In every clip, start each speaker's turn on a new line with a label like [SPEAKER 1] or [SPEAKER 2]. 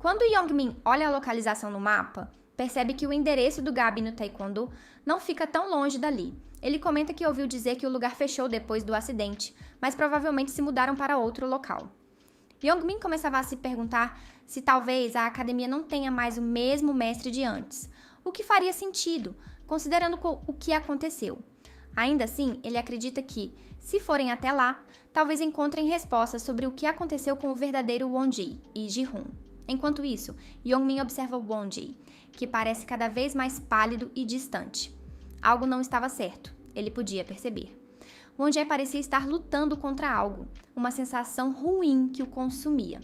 [SPEAKER 1] Quando Yongmin olha a localização no mapa, percebe que o endereço do Gabi no Taekwondo não fica tão longe dali. Ele comenta que ouviu dizer que o lugar fechou depois do acidente, mas provavelmente se mudaram para outro local. Yongmin começava a se perguntar se talvez a academia não tenha mais o mesmo mestre de antes, o que faria sentido, considerando o que aconteceu. Ainda assim, ele acredita que, se forem até lá, talvez encontrem respostas sobre o que aconteceu com o verdadeiro Wonji e Ji-hoon. Enquanto isso, Yongmin observa Wonji, que parece cada vez mais pálido e distante. Algo não estava certo, ele podia perceber. Wonji parecia estar lutando contra algo, uma sensação ruim que o consumia.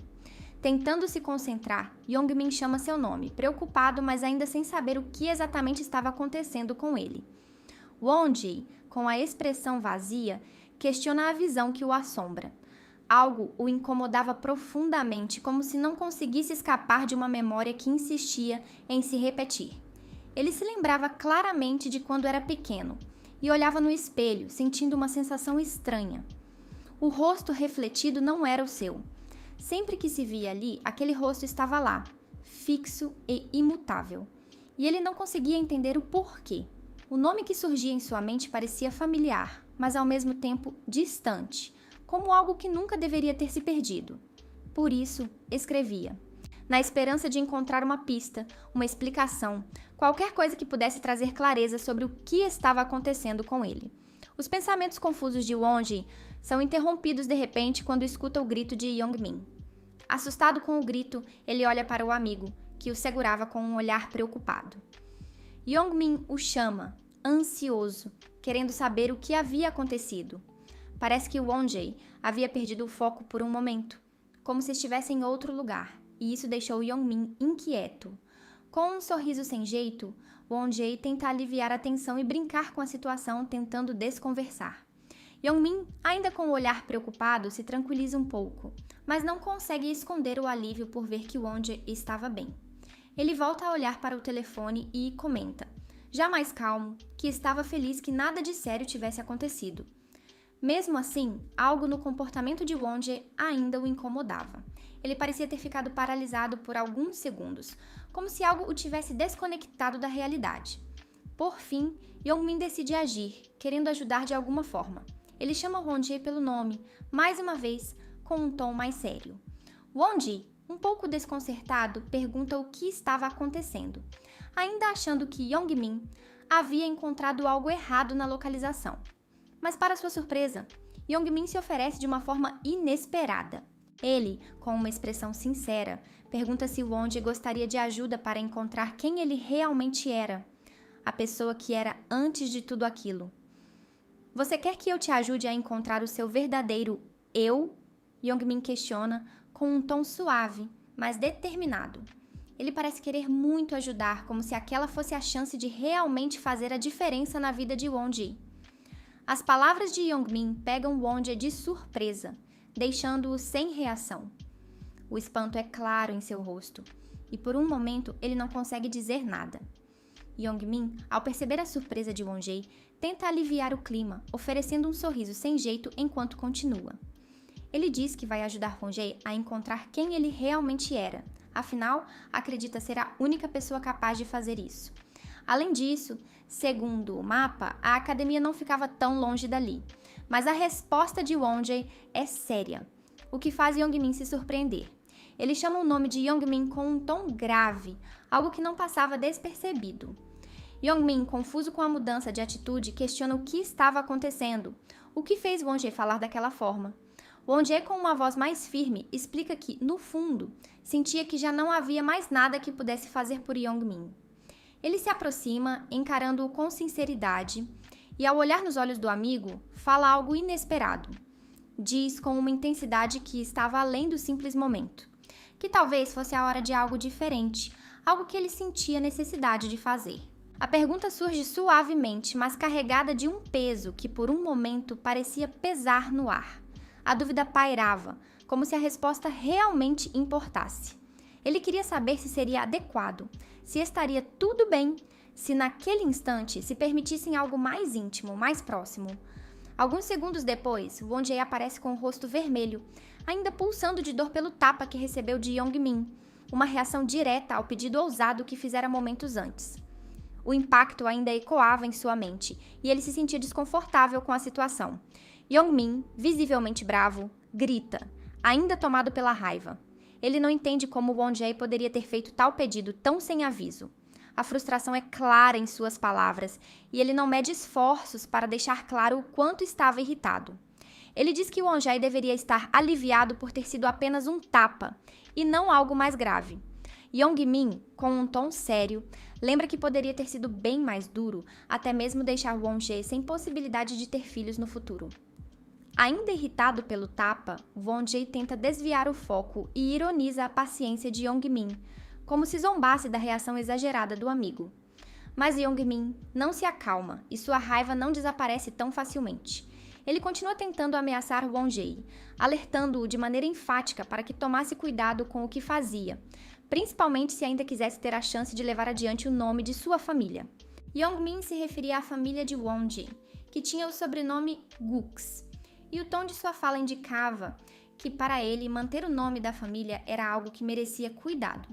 [SPEAKER 1] Tentando se concentrar, Yongmin chama seu nome, preocupado, mas ainda sem saber o que exatamente estava acontecendo com ele. Wonji, com a expressão vazia, questiona a visão que o assombra. Algo o incomodava profundamente, como se não conseguisse escapar de uma memória que insistia em se repetir. Ele se lembrava claramente de quando era pequeno e olhava no espelho, sentindo uma sensação estranha. O rosto refletido não era o seu. Sempre que se via ali, aquele rosto estava lá, fixo e imutável. E ele não conseguia entender o porquê. O nome que surgia em sua mente parecia familiar, mas ao mesmo tempo distante, como algo que nunca deveria ter se perdido. Por isso, escrevia, na esperança de encontrar uma pista, uma explicação, qualquer coisa que pudesse trazer clareza sobre o que estava acontecendo com ele. Os pensamentos confusos de Wonji são interrompidos de repente quando escuta o grito de Yongmin. Assustado com o grito, ele olha para o amigo, que o segurava com um olhar preocupado. Yongmin o chama, ansioso, querendo saber o que havia acontecido. Parece que Wonji havia perdido o foco por um momento, como se estivesse em outro lugar, e isso deixou Yongmin inquieto. Com um sorriso sem jeito, Wonji tenta aliviar a tensão e brincar com a situação, tentando desconversar. Yongmin, ainda com o olhar preocupado, se tranquiliza um pouco, mas não consegue esconder o alívio por ver que Wonji estava bem. Ele volta a olhar para o telefone e comenta, já mais calmo, que estava feliz que nada de sério tivesse acontecido. Mesmo assim, algo no comportamento de Wonji ainda o incomodava. Ele parecia ter ficado paralisado por alguns segundos, como se algo o tivesse desconectado da realidade. Por fim, Yongmin decide agir, querendo ajudar de alguma forma. Ele chama Wonji pelo nome, mais uma vez, com um tom mais sério. Wonji, um pouco desconcertado, pergunta o que estava acontecendo, ainda achando que Yongmin havia encontrado algo errado na localização. Mas para sua surpresa, Yongmin se oferece de uma forma inesperada. Ele, com uma expressão sincera, pergunta se Wonji gostaria de ajuda para encontrar quem ele realmente era, a pessoa que era antes de tudo aquilo. Você quer que eu te ajude a encontrar o seu verdadeiro eu? Yongmin questiona com um tom suave, mas determinado. Ele parece querer muito ajudar, como se aquela fosse a chance de realmente fazer a diferença na vida de Wonji. As palavras de Yongmin pegam Wonji de surpresa, deixando-o sem reação. O espanto é claro em seu rosto, e por um momento ele não consegue dizer nada. Yongmin, ao perceber a surpresa de Wonji, tenta aliviar o clima, oferecendo um sorriso sem jeito enquanto continua. Ele diz que vai ajudar Wonji a encontrar quem ele realmente era, afinal, acredita ser a única pessoa capaz de fazer isso. Além disso, segundo o mapa, a academia não ficava tão longe dali, mas a resposta de Wonji é séria, o que faz Yongmin se surpreender. Ele chama o nome de Yongmin com um tom grave, algo que não passava despercebido. Yongmin, confuso com a mudança de atitude, questiona o que estava acontecendo, o que fez Wonji falar daquela forma. Wonji, com uma voz mais firme, explica que, no fundo, sentia que já não havia mais nada que pudesse fazer por Yongmin. Ele se aproxima, encarando-o com sinceridade, e ao olhar nos olhos do amigo, fala algo inesperado. Diz com uma intensidade que estava além do simples momento, que talvez fosse a hora de algo diferente, algo que ele sentia necessidade de fazer. A pergunta surge suavemente, mas carregada de um peso que por um momento parecia pesar no ar. A dúvida pairava, como se a resposta realmente importasse. Ele queria saber se seria adequado, se estaria tudo bem, se naquele instante se permitissem algo mais íntimo, mais próximo. Alguns segundos depois, Wonji aparece com o rosto vermelho, ainda pulsando de dor pelo tapa que recebeu de Yongmin. uma reação direta ao pedido ousado que fizera momentos antes. O impacto ainda ecoava em sua mente e ele se sentia desconfortável com a situação. Young-min, visivelmente bravo, grita, ainda tomado pela raiva. Ele não entende como Won-jae poderia ter feito tal pedido tão sem aviso. A frustração é clara em suas palavras e ele não mede esforços para deixar claro o quanto estava irritado. Ele diz que Won-jae deveria estar aliviado por ter sido apenas um tapa e não algo mais grave. Young-min, com um tom sério, lembra que poderia ter sido bem mais duro, até mesmo deixar Won-jae sem possibilidade de ter filhos no futuro. Ainda irritado pelo tapa, Won-jae tenta desviar o foco e ironiza a paciência de Young-min, como se zombasse da reação exagerada do amigo. Mas Young-min não se acalma e sua raiva não desaparece tão facilmente. Ele continua tentando ameaçar Won-jae, alertando-o de maneira enfática para que tomasse cuidado com o que fazia, principalmente se ainda quisesse ter a chance de levar adiante o nome de sua família. Young-min se referia à família de Won-jae, que tinha o sobrenome Gux, e o tom de sua fala indicava que para ele manter o nome da família era algo que merecia cuidado,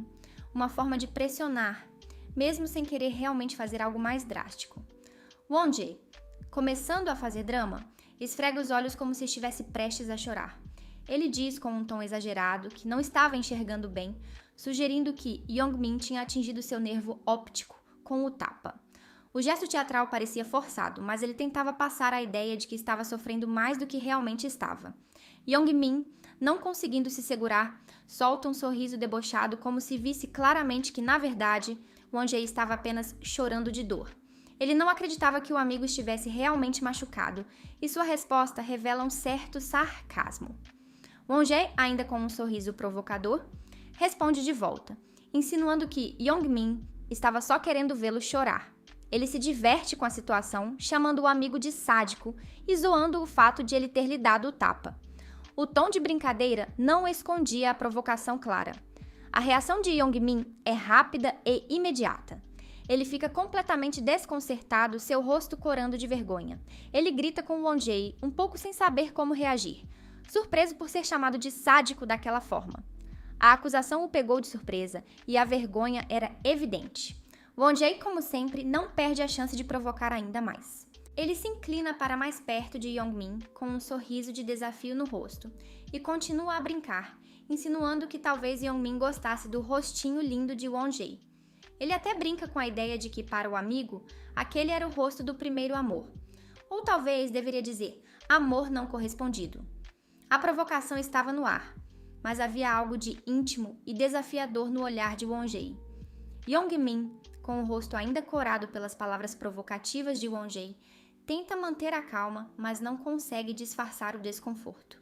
[SPEAKER 1] uma forma de pressionar, mesmo sem querer realmente fazer algo mais drástico. Won-jae, começando a fazer drama, esfrega os olhos como se estivesse prestes a chorar. Ele diz com um tom exagerado que não estava enxergando bem, sugerindo que Young-min tinha atingido seu nervo óptico com o tapa. O gesto teatral parecia forçado, mas ele tentava passar a ideia de que estava sofrendo mais do que realmente estava. Young-min, não conseguindo se segurar, solta um sorriso debochado como se visse claramente que, na verdade, Won-jae estava apenas chorando de dor. Ele não acreditava que o amigo estivesse realmente machucado, e sua resposta revela um certo sarcasmo. Won-jae, ainda com um sorriso provocador, responde de volta, insinuando que Young-min estava só querendo vê-lo chorar. Ele se diverte com a situação, chamando o amigo de sádico e zoando o fato de ele ter lhe dado o tapa. O tom de brincadeira não escondia a provocação clara. A reação de Young-min é rápida e imediata. Ele fica completamente desconcertado, seu rosto corando de vergonha. Ele grita com Won-jae, um pouco sem saber como reagir, surpreso por ser chamado de sádico daquela forma. A acusação o pegou de surpresa e a vergonha era evidente. Won-jae, como sempre, não perde a chance de provocar ainda mais. Ele se inclina para mais perto de Young-min com um sorriso de desafio no rosto e continua a brincar, insinuando que talvez Young-min gostasse do rostinho lindo de Won-jae. Ele até brinca com a ideia de que, para o amigo, aquele era o rosto do primeiro amor. Ou talvez deveria dizer, amor não correspondido. A provocação estava no ar, mas havia algo de íntimo e desafiador no olhar de Won-jae. Young-min, com o rosto ainda corado pelas palavras provocativas de Won-jae, tenta manter a calma, mas não consegue disfarçar o desconforto.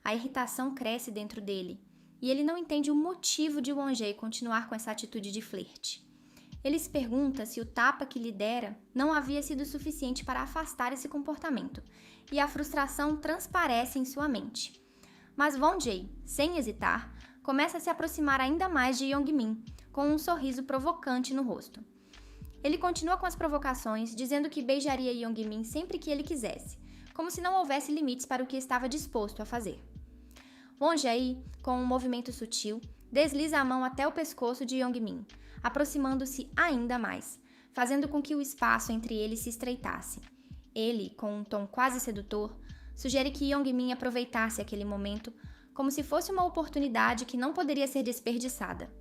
[SPEAKER 1] A irritação cresce dentro dele, e ele não entende o motivo de Won-jae continuar com essa atitude de flerte. Ele se pergunta se o tapa que lhe dera não havia sido suficiente para afastar esse comportamento, e a frustração transparece em sua mente. Mas Won-jae, sem hesitar, começa a se aproximar ainda mais de Young-min, com um sorriso provocante no rosto. Ele continua com as provocações, dizendo que beijaria Young-min sempre que ele quisesse, como se não houvesse limites para o que estava disposto a fazer. Won-jae, com um movimento sutil, desliza a mão até o pescoço de Young-min, aproximando-se ainda mais, fazendo com que o espaço entre eles se estreitasse. Ele, com um tom quase sedutor, sugere que Young-min aproveitasse aquele momento como se fosse uma oportunidade que não poderia ser desperdiçada.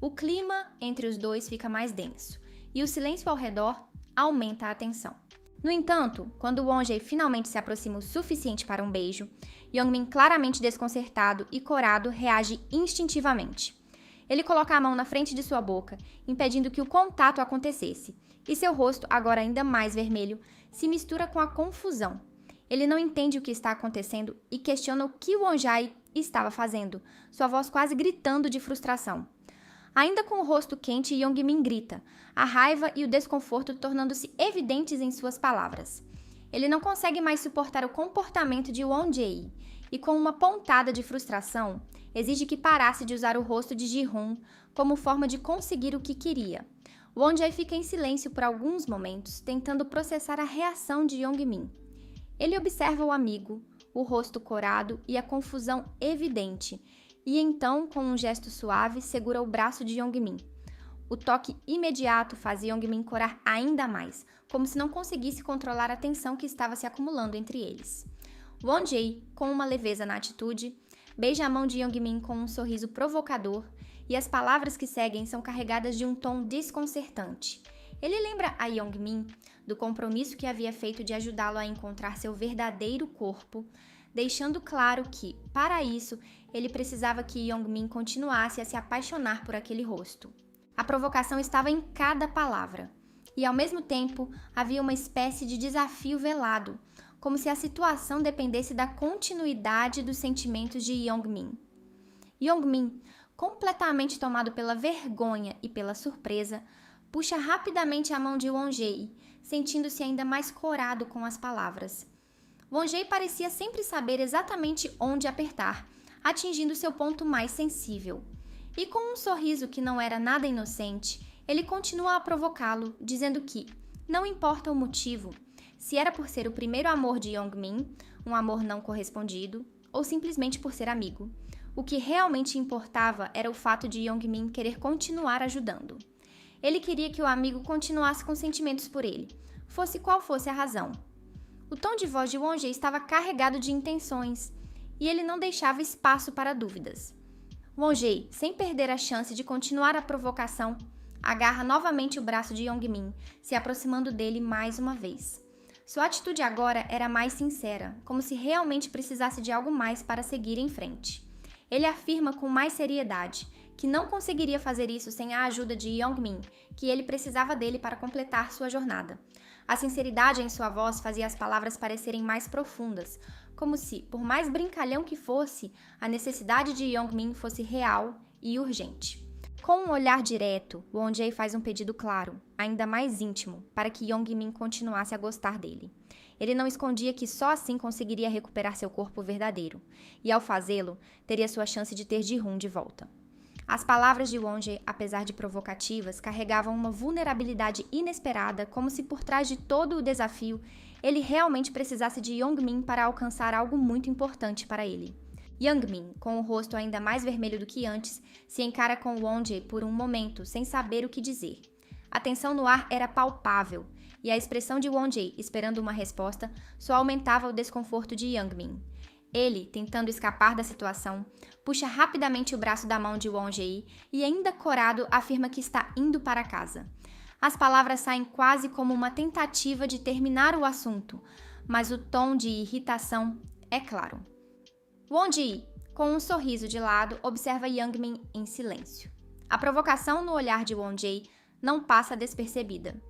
[SPEAKER 1] O clima entre os dois fica mais denso, e o silêncio ao redor aumenta a tensão. No entanto, quando Won-jae finalmente se aproxima o suficiente para um beijo, Young-min, claramente desconcertado e corado, reage instintivamente. Ele coloca a mão na frente de sua boca, impedindo que o contato acontecesse, e seu rosto, agora ainda mais vermelho, se mistura com a confusão. Ele não entende o que está acontecendo e questiona o que Won-jae estava fazendo, sua voz quase gritando de frustração. Ainda com o rosto quente, Young-min grita, a raiva e o desconforto tornando-se evidentes em suas palavras. Ele não consegue mais suportar o comportamento de Won-jae e, com uma pontada de frustração, exige que parasse de usar o rosto de Ji-hoon como forma de conseguir o que queria. Won-jae fica em silêncio por alguns momentos, tentando processar a reação de Young-min. Ele observa o amigo, o rosto corado e a confusão evidente, e então, com um gesto suave, segura o braço de Yongmin. O toque imediato fazia Yongmin corar ainda mais, como se não conseguisse controlar a tensão que estava se acumulando entre eles. Won-jae, com uma leveza na atitude, beija a mão de Yongmin com um sorriso provocador, e as palavras que seguem são carregadas de um tom desconcertante. Ele lembra a Yongmin do compromisso que havia feito de ajudá-lo a encontrar seu verdadeiro corpo, deixando claro que, para isso, ele precisava que Yongmin continuasse a se apaixonar por aquele rosto. A provocação estava em cada palavra, e ao mesmo tempo havia uma espécie de desafio velado, como se a situação dependesse da continuidade dos sentimentos de Yongmin. Yongmin, completamente tomado pela vergonha e pela surpresa, puxa rapidamente a mão de Won-jae, sentindo-se ainda mais corado com as palavras. Won-jae parecia sempre saber exatamente onde apertar, atingindo seu ponto mais sensível. E com um sorriso que não era nada inocente, ele continua a provocá-lo, dizendo que, não importa o motivo, se era por ser o primeiro amor de Yongmin, um amor não correspondido, ou simplesmente por ser amigo. O que realmente importava era o fato de Yongmin querer continuar ajudando. Ele queria que o amigo continuasse com sentimentos por ele, fosse qual fosse a razão. O tom de voz de Won-jae estava carregado de intenções, e ele não deixava espaço para dúvidas. Won-jae, sem perder a chance de continuar a provocação, agarra novamente o braço de Yongmin, se aproximando dele mais uma vez. Sua atitude agora era mais sincera, como se realmente precisasse de algo mais para seguir em frente. Ele afirma com mais seriedade que não conseguiria fazer isso sem a ajuda de Yongmin, que ele precisava dele para completar sua jornada. A sinceridade em sua voz fazia as palavras parecerem mais profundas, como se, por mais brincalhão que fosse, a necessidade de Yongmin fosse real e urgente. Com um olhar direto, Won-jae faz um pedido claro, ainda mais íntimo, para que Yongmin continuasse a gostar dele. Ele não escondia que só assim conseguiria recuperar seu corpo verdadeiro, e ao fazê-lo, teria sua chance de ter Ji-hoon de volta. As palavras de Won-jae, apesar de provocativas, carregavam uma vulnerabilidade inesperada, como se por trás de todo o desafio, ele realmente precisasse de Yongmin para alcançar algo muito importante para ele. Yongmin, com o rosto ainda mais vermelho do que antes, se encara com Won-jae por um momento, sem saber o que dizer. A tensão no ar era palpável, e a expressão de Won-jae, esperando uma resposta, só aumentava o desconforto de Yongmin. Ele, tentando escapar da situação, puxa rapidamente o braço da mão de Won-jae e, ainda corado, afirma que está indo para casa. As palavras saem quase como uma tentativa de terminar o assunto, mas o tom de irritação é claro. Won-jae, com um sorriso de lado, observa Yongmin em silêncio. A provocação no olhar de Won-jae não passa despercebida.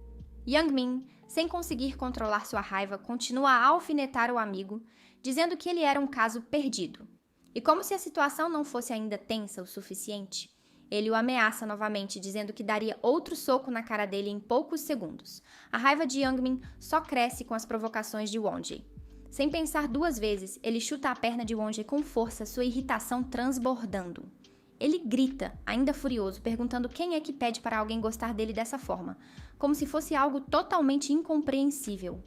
[SPEAKER 1] Yongmin, sem conseguir controlar sua raiva, continua a alfinetar o amigo, dizendo que ele era um caso perdido. E como se a situação não fosse ainda tensa o suficiente, ele o ameaça novamente, dizendo que daria outro soco na cara dele em poucos segundos. A raiva de Yongmin só cresce com as provocações de Won-jae. Sem pensar duas vezes, ele chuta a perna de Won-jae com força, sua irritação transbordando. Ele grita, ainda furioso, perguntando quem é que pede para alguém gostar dele dessa forma, como se fosse algo totalmente incompreensível.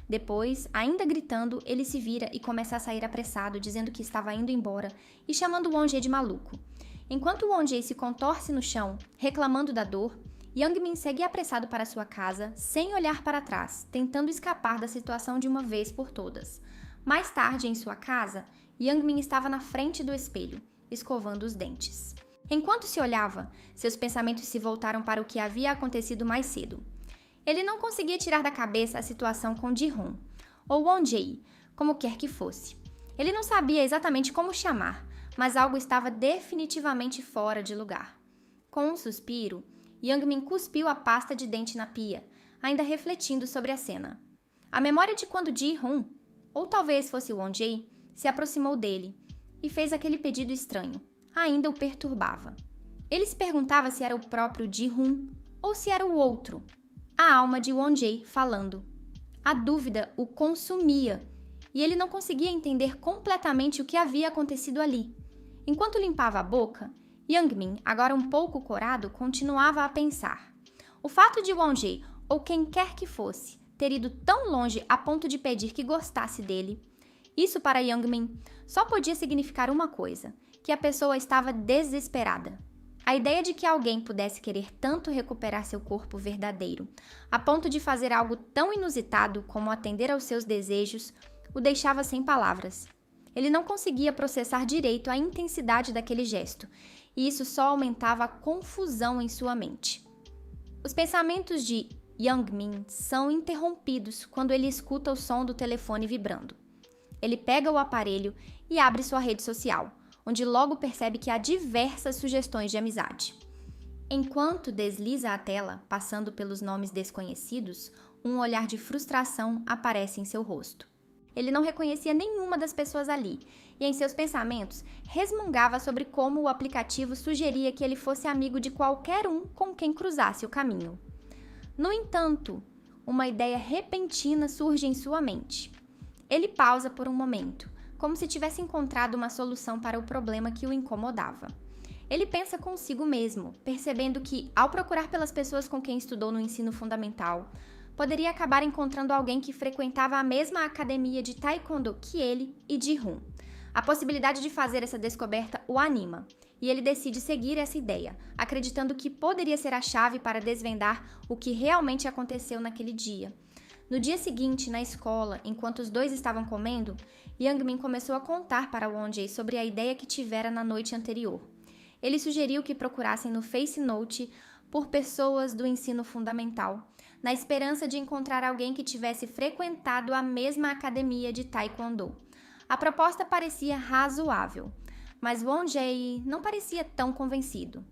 [SPEAKER 1] Depois, ainda gritando, ele se vira e começa a sair apressado, dizendo que estava indo embora e chamando Won-jae de maluco. Enquanto Won-jae se contorce no chão, reclamando da dor, Yongmin segue apressado para sua casa, sem olhar para trás, tentando escapar da situação de uma vez por todas. Mais tarde, em sua casa, Yongmin estava na frente do espelho, escovando os dentes. Enquanto se olhava, seus pensamentos se voltaram para o que havia acontecido mais cedo. Ele não conseguia tirar da cabeça a situação com Ji-hoon, ou Won-jae, como quer que fosse. Ele não sabia exatamente como chamar, mas algo estava definitivamente fora de lugar. Com um suspiro, Yongmin cuspiu a pasta de dente na pia, ainda refletindo sobre a cena. A memória de quando Ji-hoon, ou talvez fosse Won-jae, se aproximou dele e fez aquele pedido estranho, ainda o perturbava. Ele se perguntava se era o próprio Ji-hoon ou se era o outro, a alma de Won-jae falando. A dúvida o consumia e ele não conseguia entender completamente o que havia acontecido ali. Enquanto limpava a boca, Yongmin, agora um pouco corado, continuava a pensar. O fato de Won-jae, ou quem quer que fosse, ter ido tão longe a ponto de pedir que gostasse dele, isso para Yongmin só podia significar uma coisa, que a pessoa estava desesperada. A ideia de que alguém pudesse querer tanto recuperar seu corpo verdadeiro, a ponto de fazer algo tão inusitado como atender aos seus desejos, o deixava sem palavras. Ele não conseguia processar direito a intensidade daquele gesto, e isso só aumentava a confusão em sua mente. Os pensamentos de Young-min são interrompidos quando ele escuta o som do telefone vibrando. Ele pega o aparelho e abre sua rede social, onde logo percebe que há diversas sugestões de amizade. Enquanto desliza a tela, passando pelos nomes desconhecidos, um olhar de frustração aparece em seu rosto. Ele não reconhecia nenhuma das pessoas ali, e em seus pensamentos resmungava sobre como o aplicativo sugeria que ele fosse amigo de qualquer um com quem cruzasse o caminho. No entanto, uma ideia repentina surge em sua mente. Ele pausa por um momento, como se tivesse encontrado uma solução para o problema que o incomodava. Ele pensa consigo mesmo, percebendo que, ao procurar pelas pessoas com quem estudou no ensino fundamental, poderia acabar encontrando alguém que frequentava a mesma academia de taekwondo que ele e Ji-hoon. A possibilidade de fazer essa descoberta o anima, e ele decide seguir essa ideia, acreditando que poderia ser a chave para desvendar o que realmente aconteceu naquele dia. No dia seguinte, na escola, enquanto os dois estavam comendo, Young-min começou a contar para Won-jae sobre a ideia que tivera na noite anterior. Ele sugeriu que procurassem no Face Note por pessoas do ensino fundamental, na esperança de encontrar alguém que tivesse frequentado a mesma academia de taekwondo. A proposta parecia razoável, mas Won-jae não parecia tão convencido.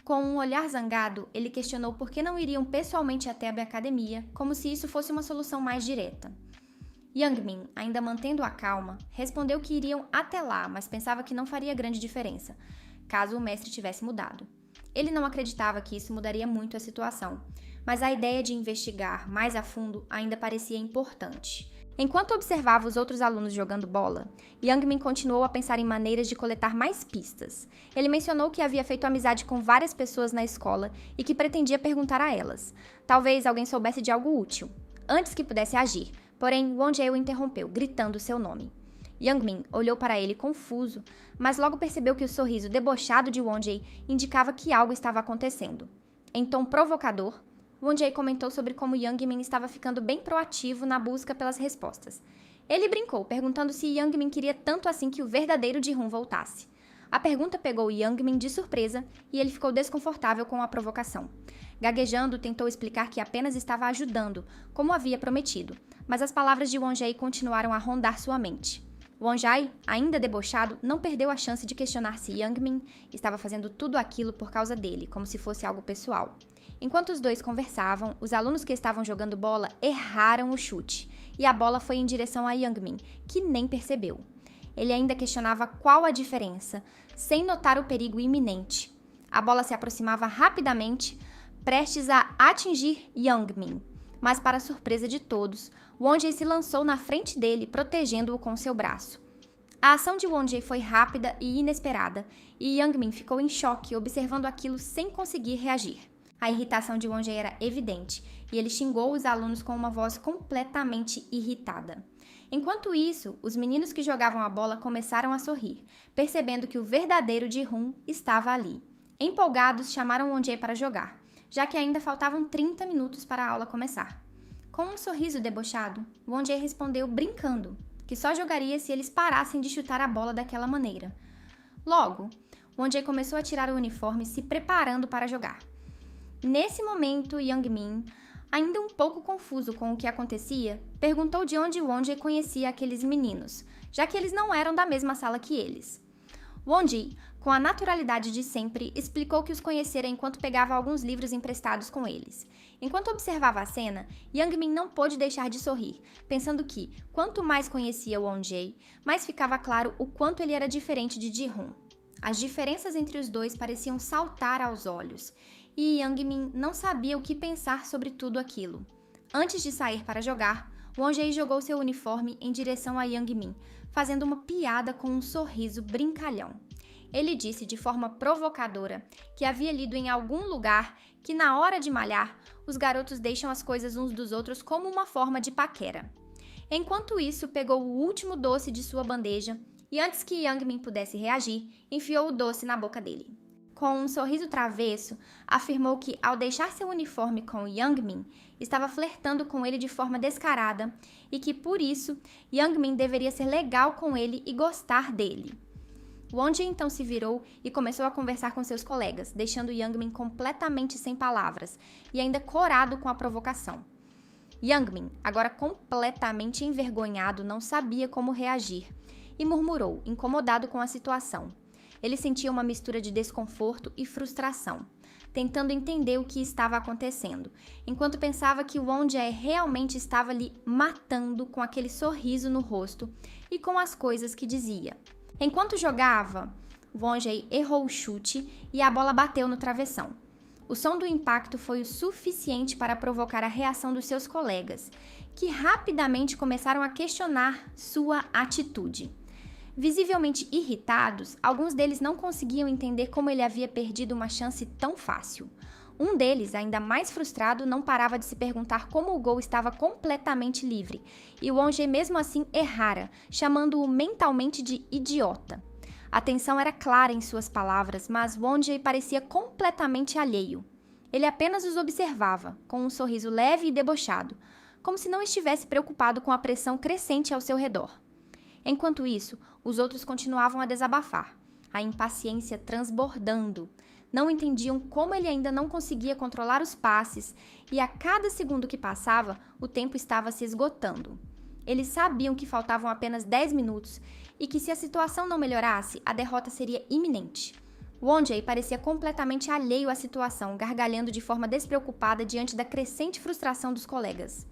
[SPEAKER 1] Com um olhar zangado, ele questionou por que não iriam pessoalmente até a academia, como se isso fosse uma solução mais direta. Young-min, ainda mantendo a calma, respondeu que iriam até lá, mas pensava que não faria grande diferença, caso o mestre tivesse mudado. Ele não acreditava que isso mudaria muito a situação, mas a ideia de investigar mais a fundo ainda parecia importante. Enquanto observava os outros alunos jogando bola, Young-min continuou a pensar em maneiras de coletar mais pistas. Ele mencionou que havia feito amizade com várias pessoas na escola e que pretendia perguntar a elas. Talvez alguém soubesse de algo útil, antes que pudesse agir, porém Won-jae o interrompeu, gritando seu nome. Young-min olhou para ele confuso, mas logo percebeu que o sorriso debochado de Won-jae indicava que algo estava acontecendo. Em tom provocador, Won-jae comentou sobre como Young-min estava ficando bem proativo na busca pelas respostas. Ele brincou, perguntando se Young-min queria tanto assim que o verdadeiro Ji-hoon voltasse. A pergunta pegou Young-min de surpresa e ele ficou desconfortável com a provocação. Gaguejando, tentou explicar que apenas estava ajudando, como havia prometido, mas as palavras de Won-jae continuaram a rondar sua mente. Won-jae, ainda debochado, não perdeu a chance de questionar se Young-min estava fazendo tudo aquilo por causa dele, como se fosse algo pessoal. Enquanto os dois conversavam, os alunos que estavam jogando bola erraram o chute, e a bola foi em direção a Young-min, que nem percebeu. Ele ainda questionava qual a diferença, sem notar o perigo iminente. A bola se aproximava rapidamente, prestes a atingir Young-min, mas para surpresa de todos, Won-jae se lançou na frente dele, protegendo-o com seu braço. A ação de Won-jae foi rápida e inesperada, e Young-min ficou em choque, observando aquilo sem conseguir reagir. A irritação de Won-jae era evidente, e ele xingou os alunos com uma voz completamente irritada. Enquanto isso, os meninos que jogavam a bola começaram a sorrir, percebendo que o verdadeiro Ji-hoon estava ali. Empolgados, chamaram Won-jae para jogar, já que ainda faltavam 30 minutos para a aula começar. Com um sorriso debochado, Won-jae respondeu brincando, que só jogaria se eles parassem de chutar a bola daquela maneira. Logo, Won-jae começou a tirar o uniforme, se preparando para jogar. Nesse momento, Young-min, ainda um pouco confuso com o que acontecia, perguntou de onde Won-jae conhecia aqueles meninos, já que eles não eram da mesma sala que eles. Won-jae, com a naturalidade de sempre, explicou que os conhecera enquanto pegava alguns livros emprestados com eles. Enquanto observava a cena, Young-min não pôde deixar de sorrir, pensando que, quanto mais conhecia Won-jae, mais ficava claro o quanto ele era diferente de Ji-hoon. As diferenças entre os dois pareciam saltar aos olhos, e Young-min não sabia o que pensar sobre tudo aquilo. Antes de sair para jogar, Won-jae jogou seu uniforme em direção a Young-min, fazendo uma piada com um sorriso brincalhão. Ele disse de forma provocadora que havia lido em algum lugar que na hora de malhar, os garotos deixam as coisas uns dos outros como uma forma de paquera. Enquanto isso, pegou o último doce de sua bandeja e antes que Youngmin pudesse reagir, enfiou o doce na boca dele. Com um sorriso travesso, afirmou que, ao deixar seu uniforme com Youngmin, estava flertando com ele de forma descarada e que, por isso, Youngmin deveria ser legal com ele e gostar dele. Wonjae então se virou e começou a conversar com seus colegas, deixando Youngmin completamente sem palavras e ainda corado com a provocação. Youngmin, agora completamente envergonhado, não sabia como reagir e murmurou, incomodado com a situação. Ele sentia uma mistura de desconforto e frustração, tentando entender o que estava acontecendo, enquanto pensava que Wonjae realmente estava lhe matando com aquele sorriso no rosto e com as coisas que dizia. Enquanto jogava, Wonjae errou o chute e a bola bateu no travessão. O som do impacto foi o suficiente para provocar a reação dos seus colegas, que rapidamente começaram a questionar sua atitude. Visivelmente irritados, alguns deles não conseguiam entender como ele havia perdido uma chance tão fácil. Um deles, ainda mais frustrado, não parava de se perguntar como o gol estava completamente livre, e Wonjae mesmo assim errara, chamando-o mentalmente de idiota. A tensão era clara em suas palavras, mas Wonjae parecia completamente alheio. Ele apenas os observava, com um sorriso leve e debochado, como se não estivesse preocupado com a pressão crescente ao seu redor. Enquanto isso, os outros continuavam a desabafar, a impaciência transbordando. Não entendiam como ele ainda não conseguia controlar os passes e a cada segundo que passava, o tempo estava se esgotando. Eles sabiam que faltavam apenas 10 minutos e que se a situação não melhorasse, a derrota seria iminente. Wonjae parecia completamente alheio à situação, gargalhando de forma despreocupada diante da crescente frustração dos colegas.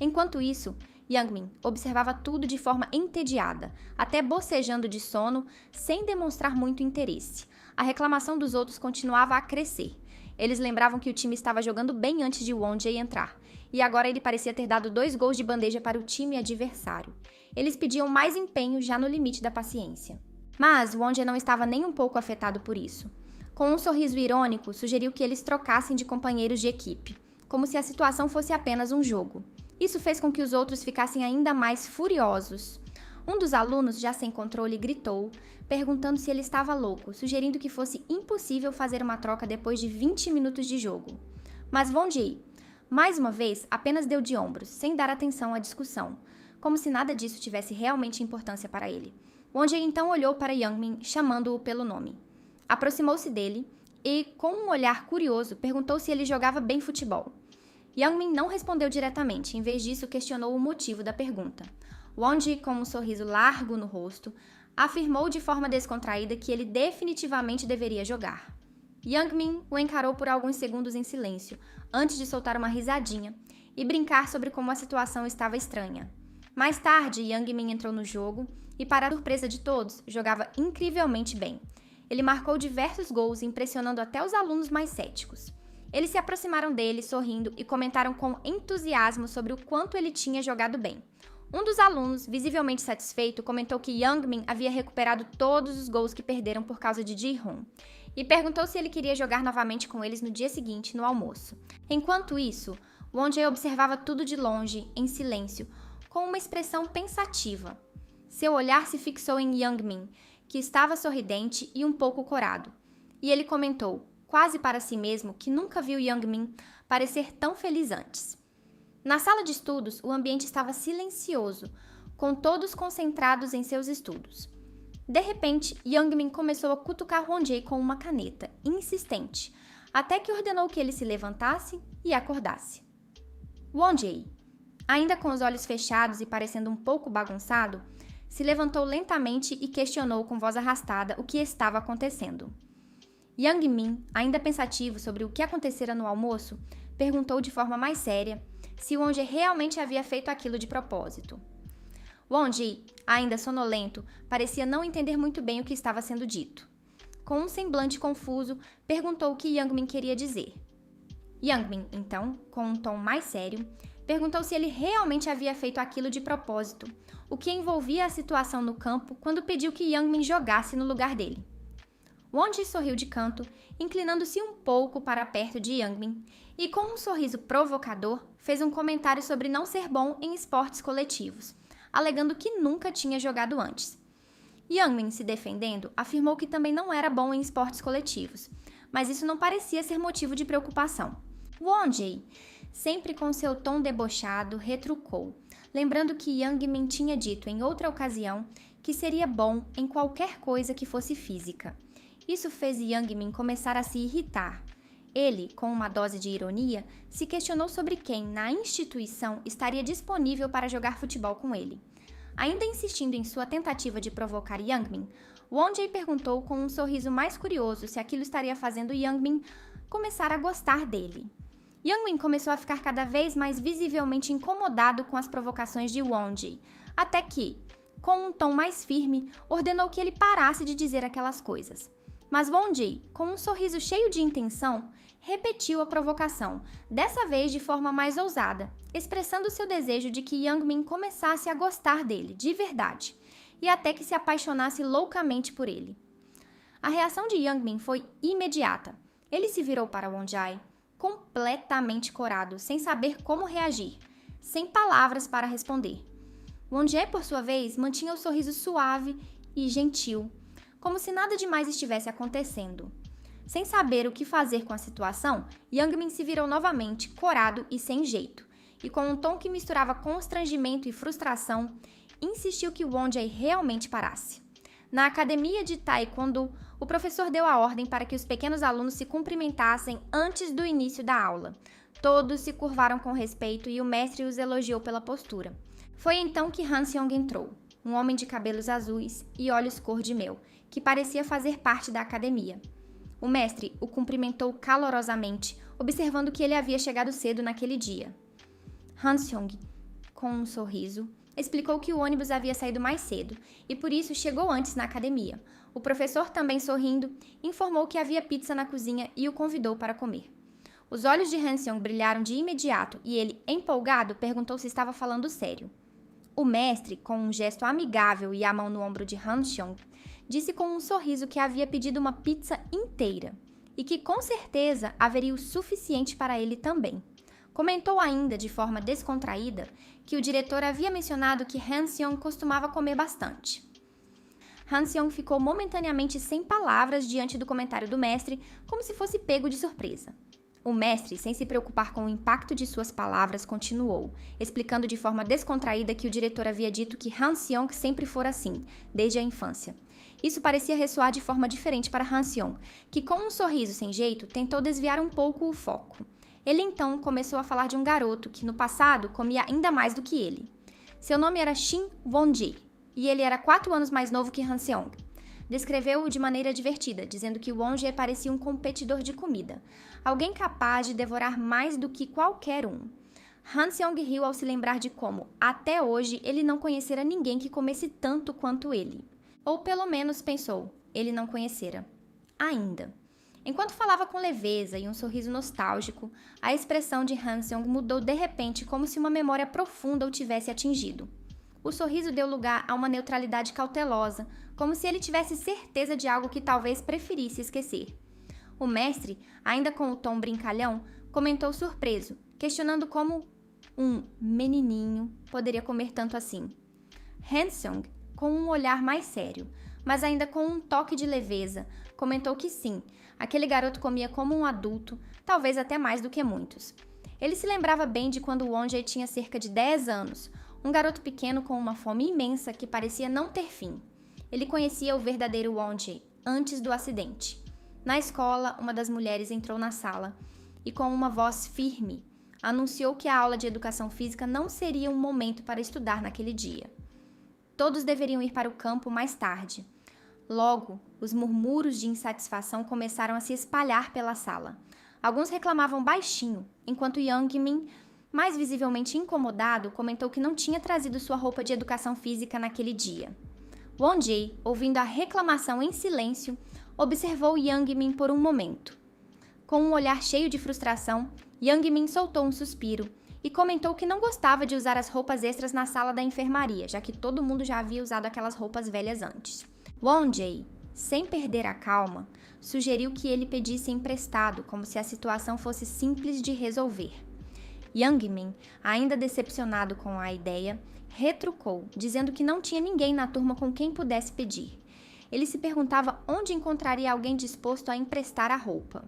[SPEAKER 1] Enquanto isso, Youngmin observava tudo de forma entediada, até bocejando de sono, sem demonstrar muito interesse. A reclamação dos outros continuava a crescer. Eles lembravam que o time estava jogando bem antes de Wonjae entrar, e agora ele parecia ter dado 2 gols de bandeja para o time adversário. Eles pediam mais empenho já no limite da paciência. Mas Wonjae não estava nem um pouco afetado por isso. Com um sorriso irônico, sugeriu que eles trocassem de companheiros de equipe, como se a situação fosse apenas um jogo. Isso fez com que os outros ficassem ainda mais furiosos. Um dos alunos, já sem controle, gritou, perguntando se ele estava louco, sugerindo que fosse impossível fazer uma troca depois de 20 minutos de jogo. Mas Wonjae, mais uma vez, apenas deu de ombros, sem dar atenção à discussão, como se nada disso tivesse realmente importância para ele. Wonjae então olhou para Youngmin, chamando-o pelo nome. Aproximou-se dele e, com um olhar curioso, perguntou se ele jogava bem futebol. Youngmin não respondeu diretamente, em vez disso questionou o motivo da pergunta. Wonjae, com um sorriso largo no rosto, afirmou de forma descontraída que ele definitivamente deveria jogar. Youngmin o encarou por alguns segundos em silêncio, antes de soltar uma risadinha e brincar sobre como a situação estava estranha. Mais tarde, Youngmin entrou no jogo e, para a surpresa de todos, jogava incrivelmente bem. Ele marcou diversos gols, impressionando até os alunos mais céticos. Eles se aproximaram dele, sorrindo, e comentaram com entusiasmo sobre o quanto ele tinha jogado bem. Um dos alunos, visivelmente satisfeito, comentou que Youngmin havia recuperado todos os gols que perderam por causa de Ji-hoon, e perguntou se ele queria jogar novamente com eles no dia seguinte, no almoço. Enquanto isso, Wonjae observava tudo de longe, em silêncio, com uma expressão pensativa. Seu olhar se fixou em Youngmin, que estava sorridente e um pouco corado, e ele comentou, quase para si mesmo, que nunca viu Youngmin parecer tão feliz antes. Na sala de estudos, o ambiente estava silencioso, com todos concentrados em seus estudos. De repente, Youngmin começou a cutucar Wonjae com uma caneta, insistente, até que ordenou que ele se levantasse e acordasse. Wonjae, ainda com os olhos fechados e parecendo um pouco bagunçado, se levantou lentamente e questionou com voz arrastada o que estava acontecendo. Youngmin, ainda pensativo sobre o que acontecera no almoço, perguntou de forma mais séria se Wonjae realmente havia feito aquilo de propósito. Wonjae, ainda sonolento, parecia não entender muito bem o que estava sendo dito. Com um semblante confuso, perguntou o que Youngmin queria dizer. Youngmin, então, com um tom mais sério, perguntou se ele realmente havia feito aquilo de propósito, o que envolvia a situação no campo quando pediu que Youngmin jogasse no lugar dele. Wonjae sorriu de canto, inclinando-se um pouco para perto de Youngmin, e com um sorriso provocador, fez um comentário sobre não ser bom em esportes coletivos, alegando que nunca tinha jogado antes. Youngmin, se defendendo, afirmou que também não era bom em esportes coletivos, mas isso não parecia ser motivo de preocupação. Won-jae, sempre com seu tom debochado, retrucou, lembrando que Youngmin tinha dito em outra ocasião que seria bom em qualquer coisa que fosse física. Isso fez Youngmin começar a se irritar. Ele, com uma dose de ironia, se questionou sobre quem, na instituição, estaria disponível para jogar futebol com ele. Ainda insistindo em sua tentativa de provocar Youngmin, Won-jae perguntou com um sorriso mais curioso se aquilo estaria fazendo Youngmin começar a gostar dele. Youngmin começou a ficar cada vez mais visivelmente incomodado com as provocações de Won-jae, até que, com um tom mais firme, ordenou que ele parasse de dizer aquelas coisas. Mas Won-jae, com um sorriso cheio de intenção, repetiu a provocação, dessa vez de forma mais ousada, expressando seu desejo de que Youngmin começasse a gostar dele, de verdade, e até que se apaixonasse loucamente por ele. A reação de Youngmin foi imediata. Ele se virou para Won-jae, completamente corado, sem saber como reagir, sem palavras para responder. Won-jae, por sua vez, mantinha o sorriso suave e gentil, como se nada demais estivesse acontecendo. Sem saber o que fazer com a situação, Youngmin se virou novamente, corado e sem jeito, e com um tom que misturava constrangimento e frustração, insistiu que Won-jae realmente parasse. Na academia de Taekwondo, o professor deu a ordem para que os pequenos alunos se cumprimentassem antes do início da aula. Todos se curvaram com respeito e o mestre os elogiou pela postura. Foi então que Han Seong entrou, um homem de cabelos azuis e olhos cor de mel, que parecia fazer parte da academia. O mestre o cumprimentou calorosamente, observando que ele havia chegado cedo naquele dia. Han Seong, com um sorriso, explicou que o ônibus havia saído mais cedo e por isso chegou antes na academia. O professor, também sorrindo, informou que havia pizza na cozinha e o convidou para comer. Os olhos de Han Seong brilharam de imediato e ele, empolgado, perguntou se estava falando sério. O mestre, com um gesto amigável e a mão no ombro de Han Seong, disse com um sorriso que havia pedido uma pizza inteira e que com certeza haveria o suficiente para ele também. Comentou ainda, de forma descontraída, que o diretor havia mencionado que Han Seong costumava comer bastante. Han Seong ficou momentaneamente sem palavras diante do comentário do mestre, como se fosse pego de surpresa. O mestre, sem se preocupar com o impacto de suas palavras, continuou, explicando de forma descontraída que o diretor havia dito que Han Seong sempre fora assim, desde a infância. Isso parecia ressoar de forma diferente para Han Seong, que com um sorriso sem jeito tentou desviar um pouco o foco. Ele então começou a falar de um garoto que no passado comia ainda mais do que ele. Seu nome era Shin Won-jae e ele era 4 anos mais novo que Han Seong. Descreveu-o de maneira divertida, dizendo que Won-jae parecia um competidor de comida, alguém capaz de devorar mais do que qualquer um. Han Seong riu ao se lembrar de como, até hoje, ele não conhecera ninguém que comesse tanto quanto ele. Ou pelo menos, pensou, ele não conhecera. Ainda. Enquanto falava com leveza e um sorriso nostálgico, a expressão de Han Seong mudou de repente como se uma memória profunda o tivesse atingido. O sorriso deu lugar a uma neutralidade cautelosa, como se ele tivesse certeza de algo que talvez preferisse esquecer. O mestre, ainda com o tom brincalhão, comentou surpreso, questionando como um menininho poderia comer tanto assim. Han Seong, com um olhar mais sério, mas ainda com um toque de leveza, comentou que sim, aquele garoto comia como um adulto, talvez até mais do que muitos. Ele se lembrava bem de quando Won-jae tinha cerca de 10 anos, um garoto pequeno com uma fome imensa que parecia não ter fim. Ele conhecia o verdadeiro Won-jae antes do acidente. Na escola, uma das mulheres entrou na sala e, com uma voz firme, anunciou que a aula de educação física não seria um momento para estudar naquele dia. Todos deveriam ir para o campo mais tarde. Logo, os murmúrios de insatisfação começaram a se espalhar pela sala. Alguns reclamavam baixinho, enquanto Youngmin, mais visivelmente incomodado, comentou que não tinha trazido sua roupa de educação física naquele dia. Won-jae, ouvindo a reclamação em silêncio, observou Youngmin por um momento. Com um olhar cheio de frustração, Youngmin soltou um suspiro e comentou que não gostava de usar as roupas extras na sala da enfermaria, já que todo mundo já havia usado aquelas roupas velhas antes. Won-jae, sem perder a calma, sugeriu que ele pedisse emprestado, como se a situação fosse simples de resolver. Youngmin, ainda decepcionado com a ideia, retrucou, dizendo que não tinha ninguém na turma com quem pudesse pedir. Ele se perguntava onde encontraria alguém disposto a emprestar a roupa.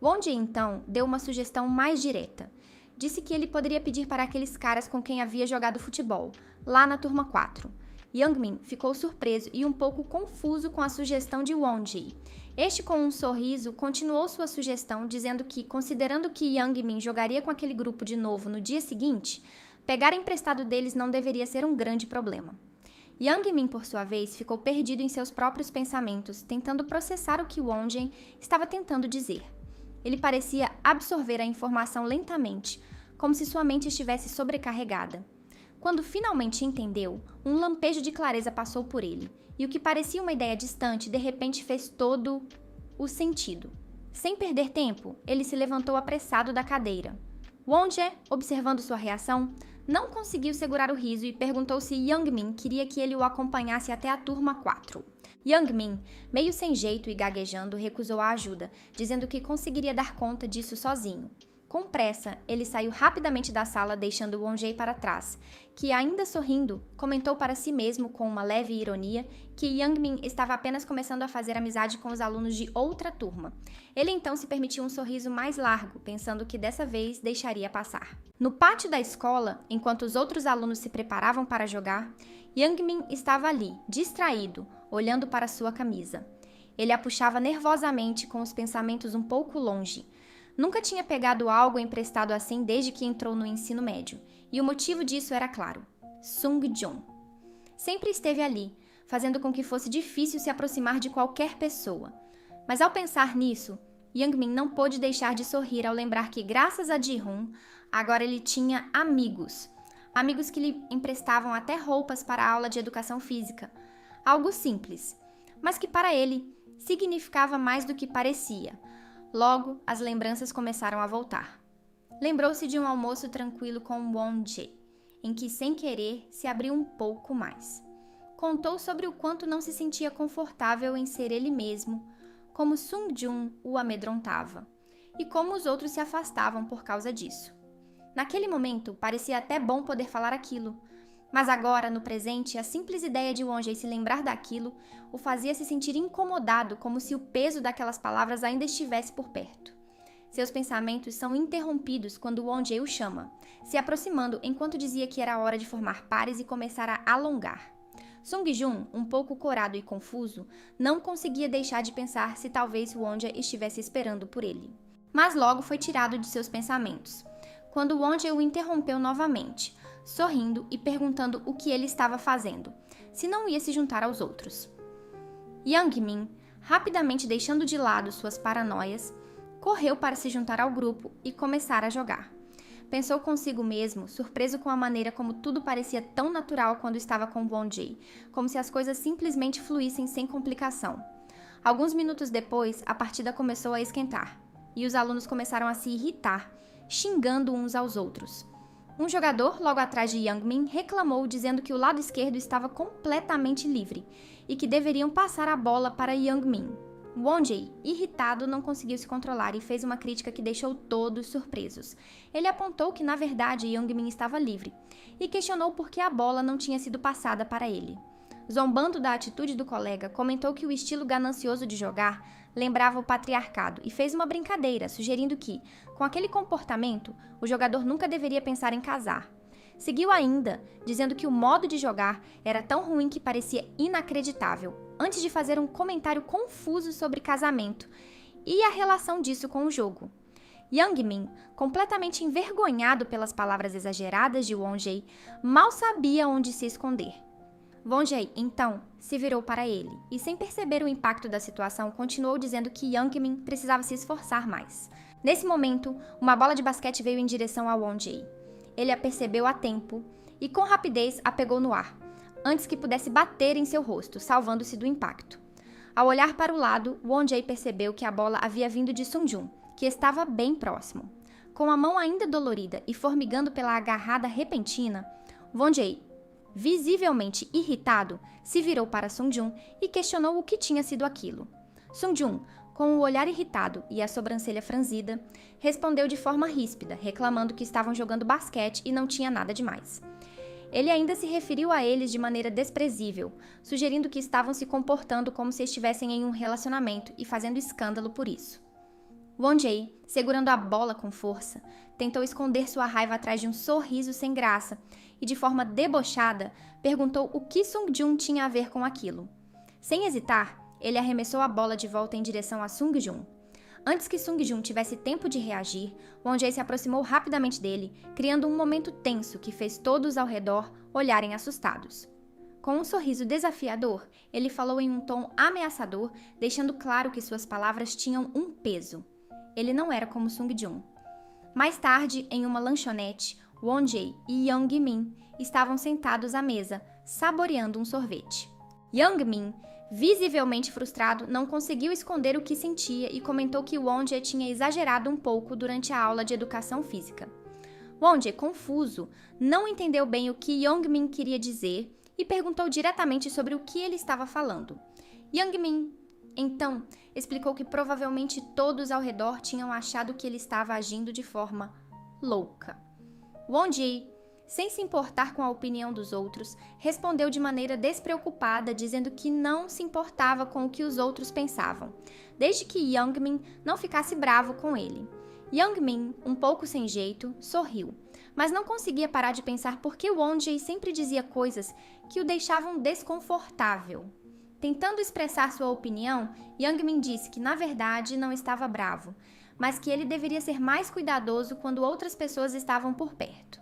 [SPEAKER 1] Won-jae, então, deu uma sugestão mais direta. Disse que ele poderia pedir para aqueles caras com quem havia jogado futebol, lá na turma 4. Youngmin ficou surpreso e um pouco confuso com a sugestão de Won-jae. Este, com um sorriso, continuou sua sugestão, dizendo que, considerando que Youngmin jogaria com aquele grupo de novo no dia seguinte, pegar emprestado deles não deveria ser um grande problema. Youngmin, por sua vez, ficou perdido em seus próprios pensamentos, tentando processar o que Won-jae estava tentando dizer. Ele parecia absorver a informação lentamente, como se sua mente estivesse sobrecarregada. Quando finalmente entendeu, um lampejo de clareza passou por ele, e o que parecia uma ideia distante, de repente fez todo o sentido. Sem perder tempo, ele se levantou apressado da cadeira. Won-jae, observando sua reação, não conseguiu segurar o riso e perguntou se Youngmin queria que ele o acompanhasse até a turma 4. Youngmin, meio sem jeito e gaguejando, recusou a ajuda, dizendo que conseguiria dar conta disso sozinho. Com pressa, ele saiu rapidamente da sala, deixando Won-jae para trás, que, ainda sorrindo, comentou para si mesmo com uma leve ironia que Youngmin estava apenas começando a fazer amizade com os alunos de outra turma. Ele então se permitiu um sorriso mais largo, pensando que dessa vez deixaria passar. No pátio da escola, enquanto os outros alunos se preparavam para jogar, Youngmin estava ali, distraído, olhando para sua camisa. Ele a puxava nervosamente, com os pensamentos um pouco longe. Nunca tinha pegado algo emprestado assim desde que entrou no ensino médio, e o motivo disso era claro: Sung-joon. Sempre esteve ali, fazendo com que fosse difícil se aproximar de qualquer pessoa. Mas ao pensar nisso, Youngmin não pôde deixar de sorrir ao lembrar que, graças a Ji-hoon, agora ele tinha amigos. Amigos que lhe emprestavam até roupas para a aula de educação física. Algo simples, mas que para ele significava mais do que parecia. Logo, as lembranças começaram a voltar. Lembrou-se de um almoço tranquilo com Won-jae, em que, sem querer, se abriu um pouco mais. Contou sobre o quanto não se sentia confortável em ser ele mesmo, como Sung-joon o amedrontava, e como os outros se afastavam por causa disso. Naquele momento, parecia até bom poder falar aquilo, mas agora, no presente, a simples ideia de Won-jae se lembrar daquilo o fazia se sentir incomodado, como se o peso daquelas palavras ainda estivesse por perto. Seus pensamentos são interrompidos quando Won-jae o chama, se aproximando enquanto dizia que era hora de formar pares e começar a alongar. Sung-joon, um pouco corado e confuso, não conseguia deixar de pensar se talvez Won-jae estivesse esperando por ele. Mas logo foi tirado de seus pensamentos, quando Won-jae o interrompeu novamente, sorrindo e perguntando o que ele estava fazendo, se não ia se juntar aos outros. Youngmin, rapidamente deixando de lado suas paranoias, correu para se juntar ao grupo e começar a jogar. Pensou consigo mesmo, surpreso com a maneira como tudo parecia tão natural quando estava com Won-jae, como se as coisas simplesmente fluíssem sem complicação. Alguns minutos depois, a partida começou a esquentar, e os alunos começaram a se irritar, xingando uns aos outros. Um jogador, logo atrás de Youngmin, reclamou dizendo que o lado esquerdo estava completamente livre e que deveriam passar a bola para Youngmin. Won-jae, irritado, não conseguiu se controlar e fez uma crítica que deixou todos surpresos. Ele apontou que, na verdade, Youngmin estava livre e questionou por que a bola não tinha sido passada para ele. Zombando da atitude do colega, comentou que o estilo ganancioso de jogar lembrava o patriarcado e fez uma brincadeira, sugerindo que, com aquele comportamento, o jogador nunca deveria pensar em casar. Seguiu ainda, dizendo que o modo de jogar era tão ruim que parecia inacreditável, antes de fazer um comentário confuso sobre casamento e a relação disso com o jogo. Youngmin, completamente envergonhado pelas palavras exageradas de Won-jae, mal sabia onde se esconder. Won-jae, então, se virou para ele e, sem perceber o impacto da situação, continuou dizendo que Youngmin precisava se esforçar mais. Nesse momento, uma bola de basquete veio em direção a Won-jae. Ele a percebeu a tempo e, com rapidez, a pegou no ar, antes que pudesse bater em seu rosto, salvando-se do impacto. Ao olhar para o lado, Won-jae percebeu que a bola havia vindo de Sung-joon, que estava bem próximo. Com a mão ainda dolorida e formigando pela agarrada repentina, Won-jae, visivelmente irritado, se virou para Sung-joon e questionou o que tinha sido aquilo. Sung-joon, com o olhar irritado e a sobrancelha franzida, respondeu de forma ríspida, reclamando que estavam jogando basquete e não tinha nada demais. Ele ainda se referiu a eles de maneira desprezível, sugerindo que estavam se comportando como se estivessem em um relacionamento e fazendo escândalo por isso. Won-jae, segurando a bola com força, tentou esconder sua raiva atrás de um sorriso sem graça e, de forma debochada, perguntou o que Sung-jun tinha a ver com aquilo. Sem hesitar, ele arremessou a bola de volta em direção a Sung-jun. Antes que Sung-jun tivesse tempo de reagir, Won-jae se aproximou rapidamente dele, criando um momento tenso que fez todos ao redor olharem assustados. Com um sorriso desafiador, ele falou em um tom ameaçador, deixando claro que suas palavras tinham um peso. Ele não era como Sung-jun. Mais tarde, em uma lanchonete, Won-jae e Young-min estavam sentados à mesa, saboreando um sorvete. Young-min, visivelmente frustrado, não conseguiu esconder o que sentia e comentou que Won-jae tinha exagerado um pouco durante a aula de educação física. Won-jae, confuso, não entendeu bem o que Young-min queria dizer e perguntou diretamente sobre o que ele estava falando. Young-min, então, explicou que provavelmente todos ao redor tinham achado que ele estava agindo de forma louca. Won-jae, sem se importar com a opinião dos outros, respondeu de maneira despreocupada, dizendo que não se importava com o que os outros pensavam, desde que Young-min não ficasse bravo com ele. Young-min, um pouco sem jeito, sorriu, mas não conseguia parar de pensar por que Won-jae sempre dizia coisas que o deixavam desconfortável. Tentando expressar sua opinião, Young-min disse que na verdade não estava bravo, mas que ele deveria ser mais cuidadoso quando outras pessoas estavam por perto.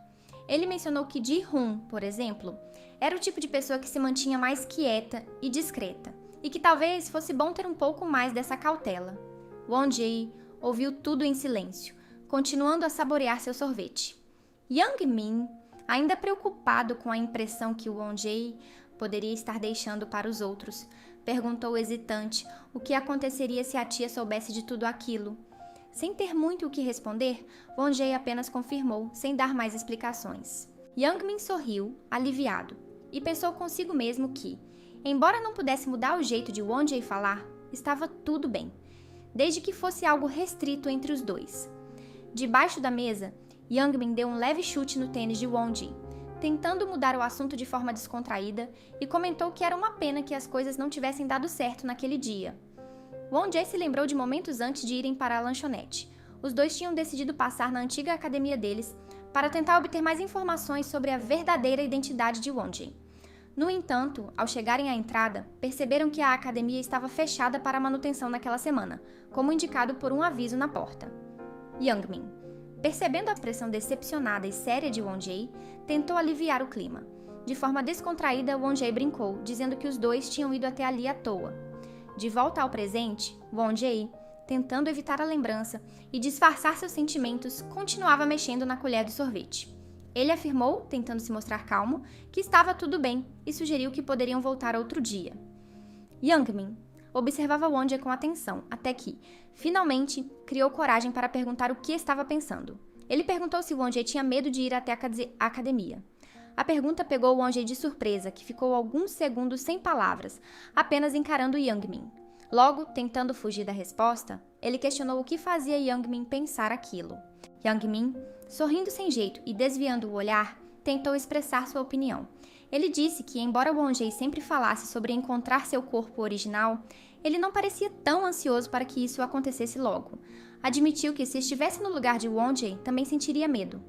[SPEAKER 1] Ele mencionou que Ji-hoon, por exemplo, era o tipo de pessoa que se mantinha mais quieta e discreta, e que talvez fosse bom ter um pouco mais dessa cautela. Won-jae ouviu tudo em silêncio, continuando a saborear seu sorvete. Young-min, ainda preocupado com a impressão que Won-jae poderia estar deixando para os outros, perguntou hesitante o que aconteceria se a tia soubesse de tudo aquilo. Sem ter muito o que responder, Won-jae apenas confirmou, sem dar mais explicações. Young-min sorriu, aliviado, e pensou consigo mesmo que, embora não pudesse mudar o jeito de Won-jae falar, estava tudo bem, desde que fosse algo restrito entre os dois. Debaixo da mesa, Young-min deu um leve chute no tênis de Won-jae, tentando mudar o assunto de forma descontraída, e comentou que era uma pena que as coisas não tivessem dado certo naquele dia. Won-jae se lembrou de momentos antes de irem para a lanchonete. Os dois tinham decidido passar na antiga academia deles para tentar obter mais informações sobre a verdadeira identidade de Won-jae. No entanto, ao chegarem à entrada, perceberam que a academia estava fechada para manutenção naquela semana, como indicado por um aviso na porta. Young-min, percebendo a expressão decepcionada e séria de Won-jae, tentou aliviar o clima. De forma descontraída, Won-jae brincou, dizendo que os dois tinham ido até ali à toa. De volta ao presente, Won-jae, tentando evitar a lembrança e disfarçar seus sentimentos, continuava mexendo na colher do sorvete. Ele afirmou, tentando se mostrar calmo, que estava tudo bem e sugeriu que poderiam voltar outro dia. Young-min observava Won-jae com atenção, até que, finalmente, criou coragem para perguntar o que estava pensando. Ele perguntou se Won-jae tinha medo de ir até a academia. A pergunta pegou Won-jae de surpresa, que ficou alguns segundos sem palavras, apenas encarando Young-min. Logo, tentando fugir da resposta, ele questionou o que fazia Young-min pensar aquilo. Young-min, sorrindo sem jeito e desviando o olhar, tentou expressar sua opinião. Ele disse que, embora Won-jae sempre falasse sobre encontrar seu corpo original, ele não parecia tão ansioso para que isso acontecesse logo. Admitiu que, se estivesse no lugar de Won-jae, também sentiria medo.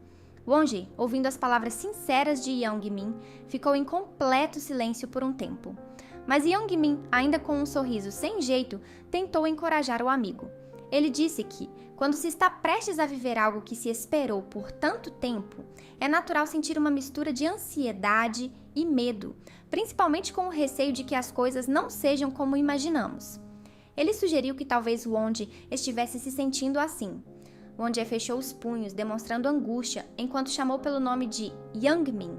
[SPEAKER 1] Won-jae, ouvindo as palavras sinceras de Young-min, ficou em completo silêncio por um tempo. Mas Young-min, ainda com um sorriso sem jeito, tentou encorajar o amigo. Ele disse que, quando se está prestes a viver algo que se esperou por tanto tempo, é natural sentir uma mistura de ansiedade e medo, principalmente com o receio de que as coisas não sejam como imaginamos. Ele sugeriu que talvez Won-jae estivesse se sentindo assim. Won-jae fechou os punhos, demonstrando angústia, enquanto chamou pelo nome de Young-min.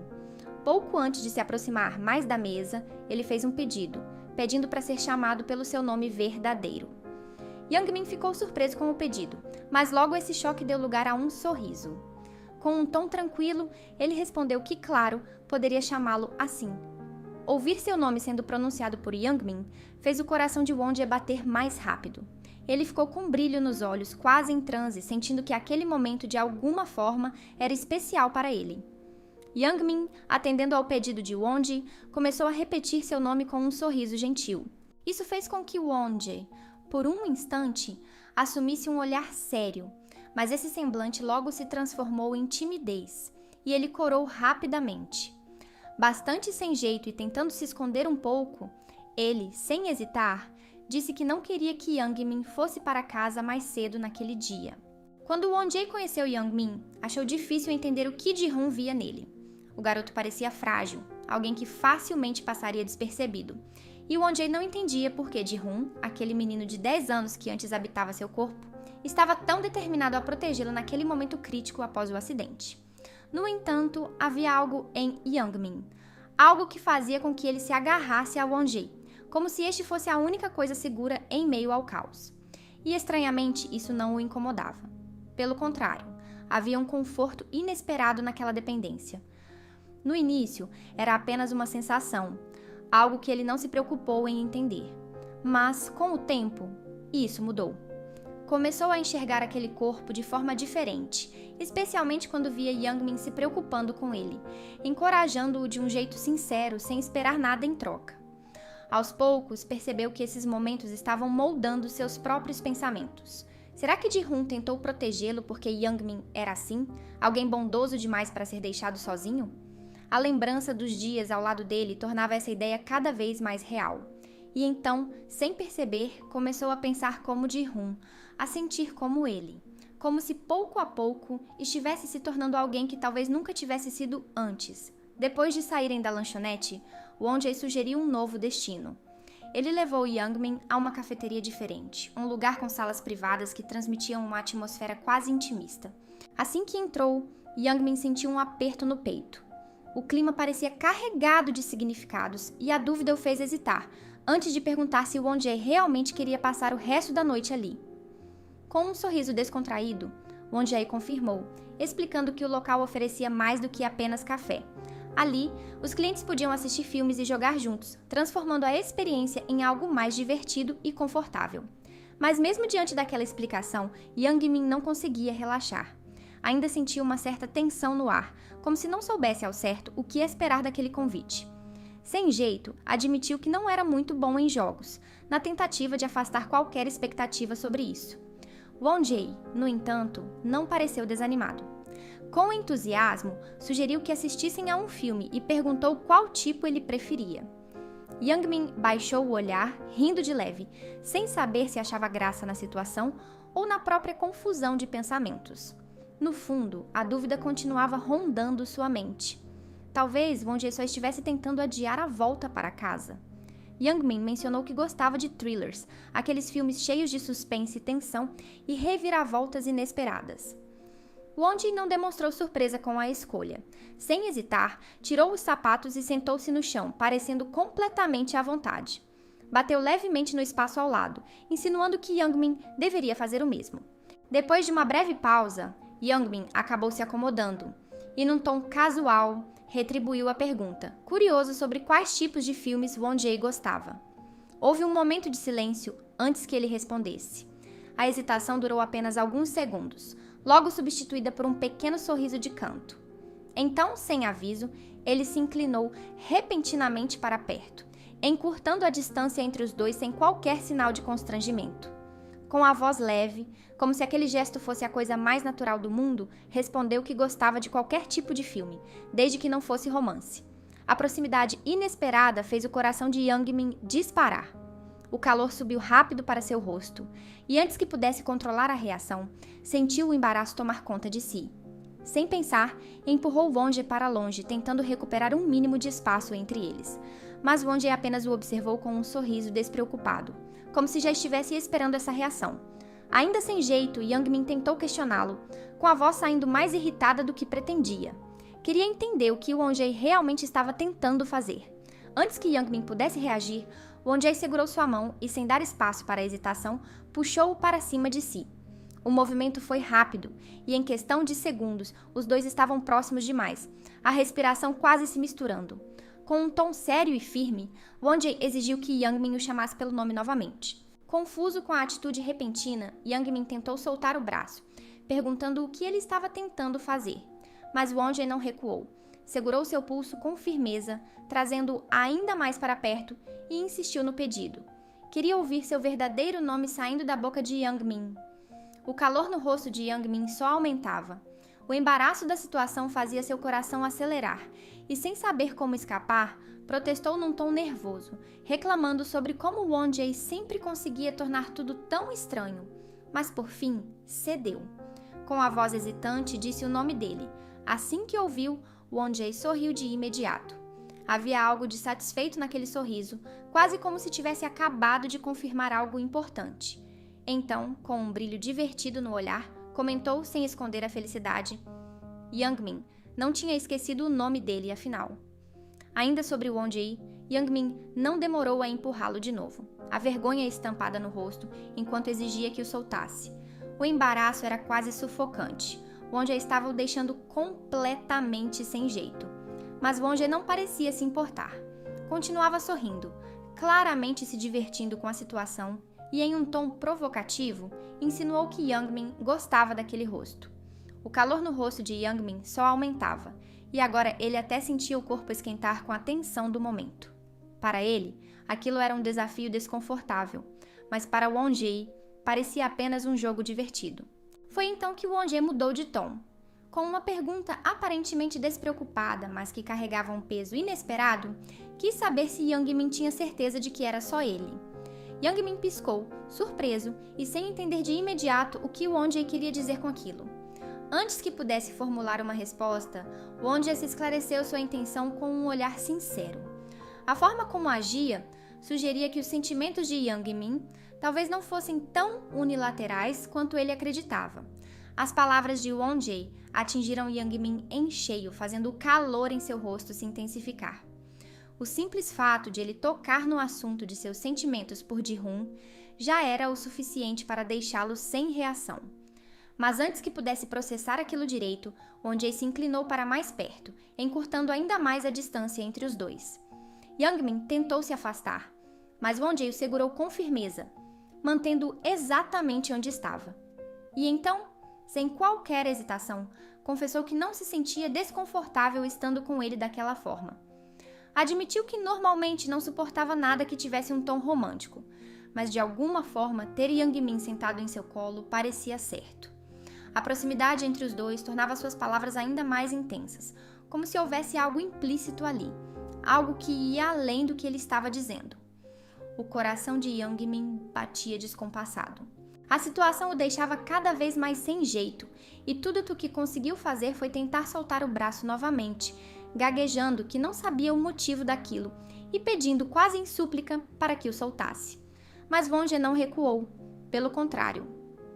[SPEAKER 1] Pouco antes de se aproximar mais da mesa, ele fez um pedido, pedindo para ser chamado pelo seu nome verdadeiro. Young-min ficou surpreso com o pedido, mas logo esse choque deu lugar a um sorriso. Com um tom tranquilo, ele respondeu que, claro, poderia chamá-lo assim. Ouvir seu nome sendo pronunciado por Young-min fez o coração de Won-jae bater mais rápido. Ele ficou com um brilho nos olhos, quase em transe, sentindo que aquele momento de alguma forma era especial para ele. Young-min, atendendo ao pedido de Won-jae, começou a repetir seu nome com um sorriso gentil. Isso fez com que Won-jae, por um instante, assumisse um olhar sério, mas esse semblante logo se transformou em timidez, e ele corou rapidamente. Bastante sem jeito e tentando se esconder um pouco, ele, sem hesitar, disse que não queria que Young-min fosse para casa mais cedo naquele dia. Quando Won-jae conheceu Young-min, achou difícil entender o que Ji-hoon via nele. O garoto parecia frágil, alguém que facilmente passaria despercebido. E Won-jae não entendia por que Ji-hoon, aquele menino de 10 anos que antes habitava seu corpo, estava tão determinado a protegê-lo naquele momento crítico após o acidente. No entanto, havia algo em Young-min, algo que fazia com que ele se agarrasse a Won-jae, como se este fosse a única coisa segura em meio ao caos. E estranhamente, isso não o incomodava. Pelo contrário, havia um conforto inesperado naquela dependência. No início, era apenas uma sensação, algo que ele não se preocupou em entender. Mas, com o tempo, isso mudou. Começou a enxergar aquele corpo de forma diferente, especialmente quando via Young-min se preocupando com ele, encorajando-o de um jeito sincero, sem esperar nada em troca. Aos poucos, percebeu que esses momentos estavam moldando seus próprios pensamentos. Será que Ji-hoon tentou protegê-lo porque Young-min era assim? Alguém bondoso demais para ser deixado sozinho? A lembrança dos dias ao lado dele tornava essa ideia cada vez mais real. E então, sem perceber, começou a pensar como Ji-hoon, a sentir como ele. Como se pouco a pouco estivesse se tornando alguém que talvez nunca tivesse sido antes. Depois de saírem da lanchonete, Won-jae sugeriu um novo destino. Ele levou Young-min a uma cafeteria diferente, um lugar com salas privadas que transmitiam uma atmosfera quase intimista. Assim que entrou, Young-min sentiu um aperto no peito. O clima parecia carregado de significados e a dúvida o fez hesitar, antes de perguntar se Won-jae realmente queria passar o resto da noite ali. Com um sorriso descontraído, Won-jae confirmou, explicando que o local oferecia mais do que apenas café. Ali, os clientes podiam assistir filmes e jogar juntos, transformando a experiência em algo mais divertido e confortável. Mas mesmo diante daquela explicação, Young-min não conseguia relaxar. Ainda sentia uma certa tensão no ar, como se não soubesse ao certo o que esperar daquele convite. Sem jeito, admitiu que não era muito bom em jogos, na tentativa de afastar qualquer expectativa sobre isso. Won-jae, no entanto, não pareceu desanimado. Com entusiasmo, sugeriu que assistissem a um filme e perguntou qual tipo ele preferia. Young-min baixou o olhar, rindo de leve, sem saber se achava graça na situação ou na própria confusão de pensamentos. No fundo, a dúvida continuava rondando sua mente. Talvez Won-jae só estivesse tentando adiar a volta para casa. Young-min mencionou que gostava de thrillers, aqueles filmes cheios de suspense, tensão e reviravoltas inesperadas. Won-jae não demonstrou surpresa com a escolha. Sem hesitar, tirou os sapatos e sentou-se no chão, parecendo completamente à vontade. Bateu levemente no espaço ao lado, insinuando que Young-min deveria fazer o mesmo. Depois de uma breve pausa, Young-min acabou se acomodando e, num tom casual, retribuiu a pergunta, curioso sobre quais tipos de filmes Won-jae gostava. Houve um momento de silêncio antes que ele respondesse. A hesitação durou apenas alguns segundos, logo substituída por um pequeno sorriso de canto. Então, sem aviso, ele se inclinou repentinamente para perto, encurtando a distância entre os dois sem qualquer sinal de constrangimento. Com a voz leve, como se aquele gesto fosse a coisa mais natural do mundo, respondeu que gostava de qualquer tipo de filme, desde que não fosse romance. A proximidade inesperada fez o coração de Young-min disparar. O calor subiu rápido para seu rosto, e antes que pudesse controlar a reação, sentiu o embaraço tomar conta de si. Sem pensar, empurrou Won-jae para longe, tentando recuperar um mínimo de espaço entre eles. Mas Won-jae apenas o observou com um sorriso despreocupado, como se já estivesse esperando essa reação. Ainda sem jeito, Young-min tentou questioná-lo, com a voz saindo mais irritada do que pretendia. Queria entender o que Won-jae realmente estava tentando fazer. Antes que Young-min pudesse reagir, Won-jae segurou sua mão e, sem dar espaço para a hesitação, puxou-o para cima de si. O movimento foi rápido, e em questão de segundos, os dois estavam próximos demais, a respiração quase se misturando. Com um tom sério e firme, Won-jae exigiu que Young-min o chamasse pelo nome novamente. Confuso com a atitude repentina, Yang Min tentou soltar o braço, perguntando o que ele estava tentando fazer. Mas Won-jae não recuou. Segurou seu pulso com firmeza, trazendo-o ainda mais para perto e insistiu no pedido. Queria ouvir seu verdadeiro nome saindo da boca de Yang Min. O calor no rosto de Yang Min só aumentava. O embaraço da situação fazia seu coração acelerar e, sem saber como escapar, protestou num tom nervoso, reclamando sobre como Won-jae sempre conseguia tornar tudo tão estranho. Mas, por fim, cedeu. Com a voz hesitante, disse o nome dele. Assim que ouviu, Won-jae sorriu de imediato. Havia algo de satisfeito naquele sorriso, quase como se tivesse acabado de confirmar algo importante. Então, com um brilho divertido no olhar, comentou sem esconder a felicidade. Yang Min não tinha esquecido o nome dele, afinal. Ainda sobre Won-jae, Yang Min não demorou a empurrá-lo de novo, a vergonha estampada no rosto, enquanto exigia que o soltasse. O embaraço era quase sufocante. Won-jae estava o deixando completamente sem jeito. Mas Won-jae não parecia se importar. Continuava sorrindo, claramente se divertindo com a situação, e em um tom provocativo, insinuou que Yang Min gostava daquele rosto. O calor no rosto de Yang Min só aumentava, e agora ele até sentia o corpo esquentar com a tensão do momento. Para ele, aquilo era um desafio desconfortável, mas para Won-jae, parecia apenas um jogo divertido. Foi então que Won-jae mudou de tom. Com uma pergunta aparentemente despreocupada, mas que carregava um peso inesperado, quis saber se Yang Min tinha certeza de que era só ele. Yang Min piscou, surpreso e sem entender de imediato o que Won-jae queria dizer com aquilo. Antes que pudesse formular uma resposta, Won-jae se esclareceu sua intenção com um olhar sincero. A forma como agia sugeria que os sentimentos de Yang Min talvez não fossem tão unilaterais quanto ele acreditava. As palavras de Won-jae atingiram Yang Min em cheio, fazendo o calor em seu rosto se intensificar. O simples fato de ele tocar no assunto de seus sentimentos por Ji-hoon já era o suficiente para deixá-lo sem reação. Mas antes que pudesse processar aquilo direito, Won-jae se inclinou para mais perto, encurtando ainda mais a distância entre os dois. Yang Min tentou se afastar, mas Won-jae o segurou com firmeza, mantendo-o exatamente onde estava. E então, sem qualquer hesitação, confessou que não se sentia desconfortável estando com ele daquela forma. Admitiu que normalmente não suportava nada que tivesse um tom romântico, mas de alguma forma ter Yang Min sentado em seu colo parecia certo. A proximidade entre os dois tornava suas palavras ainda mais intensas, como se houvesse algo implícito ali, algo que ia além do que ele estava dizendo. O coração de Yang Min batia descompassado. A situação o deixava cada vez mais sem jeito, e tudo o que conseguiu fazer foi tentar soltar o braço novamente, gaguejando que não sabia o motivo daquilo e pedindo quase em súplica para que o soltasse. Mas Won-jae não recuou. Pelo contrário,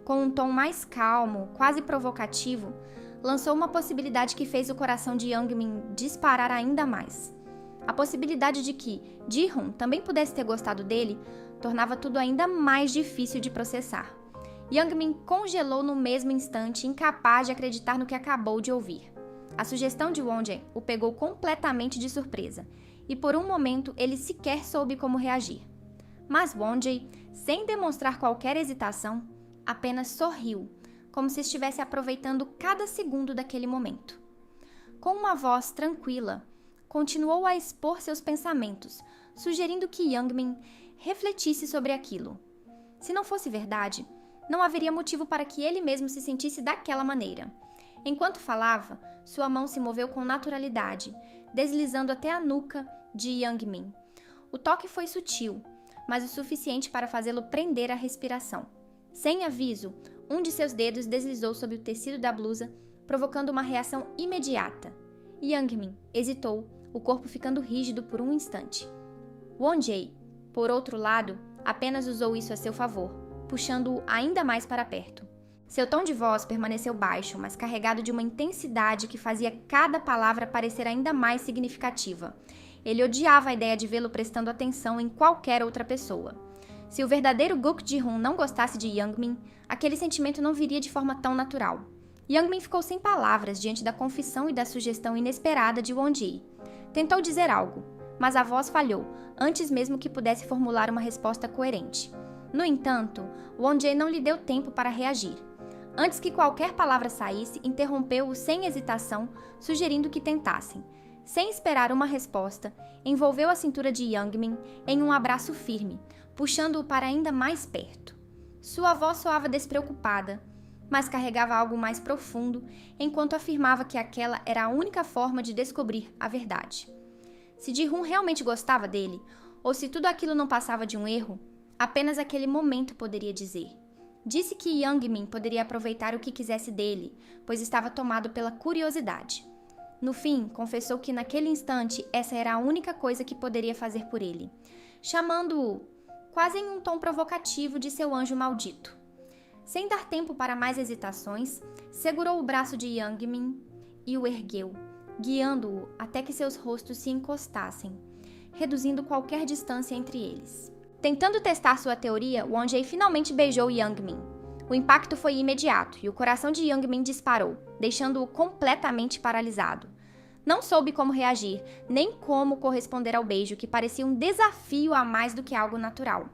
[SPEAKER 1] com um tom mais calmo, quase provocativo, lançou uma possibilidade que fez o coração de Yang Min disparar ainda mais. A possibilidade de que Ji-hoon também pudesse ter gostado dele tornava tudo ainda mais difícil de processar. Yang Min congelou no mesmo instante, incapaz de acreditar no que acabou de ouvir. A sugestão de Won-jae o pegou completamente de surpresa, e por um momento ele sequer soube como reagir. Mas Won-jae, sem demonstrar qualquer hesitação, apenas sorriu, como se estivesse aproveitando cada segundo daquele momento. Com uma voz tranquila, continuou a expor seus pensamentos, sugerindo que Yang Min refletisse sobre aquilo. Se não fosse verdade, não haveria motivo para que ele mesmo se sentisse daquela maneira. Enquanto falava, sua mão se moveu com naturalidade, deslizando até a nuca de Yang Min. O toque foi sutil, mas o suficiente para fazê-lo prender a respiração. Sem aviso, um de seus dedos deslizou sobre o tecido da blusa, provocando uma reação imediata. Yang Min hesitou, o corpo ficando rígido por um instante. Won-jae, por outro lado, apenas usou isso a seu favor, puxando-o ainda mais para perto. Seu tom de voz permaneceu baixo, mas carregado de uma intensidade que fazia cada palavra parecer ainda mais significativa. Ele odiava a ideia de vê-lo prestando atenção em qualquer outra pessoa. Se o verdadeiro Guk Ji-hoon não gostasse de Yang Min, aquele sentimento não viria de forma tão natural. Yang Min ficou sem palavras diante da confissão e da sugestão inesperada de Won-jae. Tentou dizer algo, mas a voz falhou, antes mesmo que pudesse formular uma resposta coerente. No entanto, Won Jae não lhe deu tempo para reagir. Antes que qualquer palavra saísse, interrompeu-o sem hesitação, sugerindo que tentassem. Sem esperar uma resposta, envolveu a cintura de Youngmin em um abraço firme, puxando-o para ainda mais perto. Sua voz soava despreocupada, mas carregava algo mais profundo, enquanto afirmava que aquela era a única forma de descobrir a verdade. Se Ji-hoon realmente gostava dele, ou se tudo aquilo não passava de um erro, apenas aquele momento poderia dizer. Disse que Youngmin poderia aproveitar o que quisesse dele, pois estava tomado pela curiosidade. No fim, confessou que naquele instante essa era a única coisa que poderia fazer por ele, chamando-o, quase em um tom provocativo, de seu anjo maldito. Sem dar tempo para mais hesitações, segurou o braço de Youngmin e o ergueu, guiando-o até que seus rostos se encostassem, reduzindo qualquer distância entre eles. Tentando testar sua teoria, Won Jae finalmente beijou Youngmin. O impacto foi imediato e o coração de Youngmin disparou, deixando-o completamente paralisado. Não soube como reagir, nem como corresponder ao beijo, que parecia um desafio a mais do que algo natural.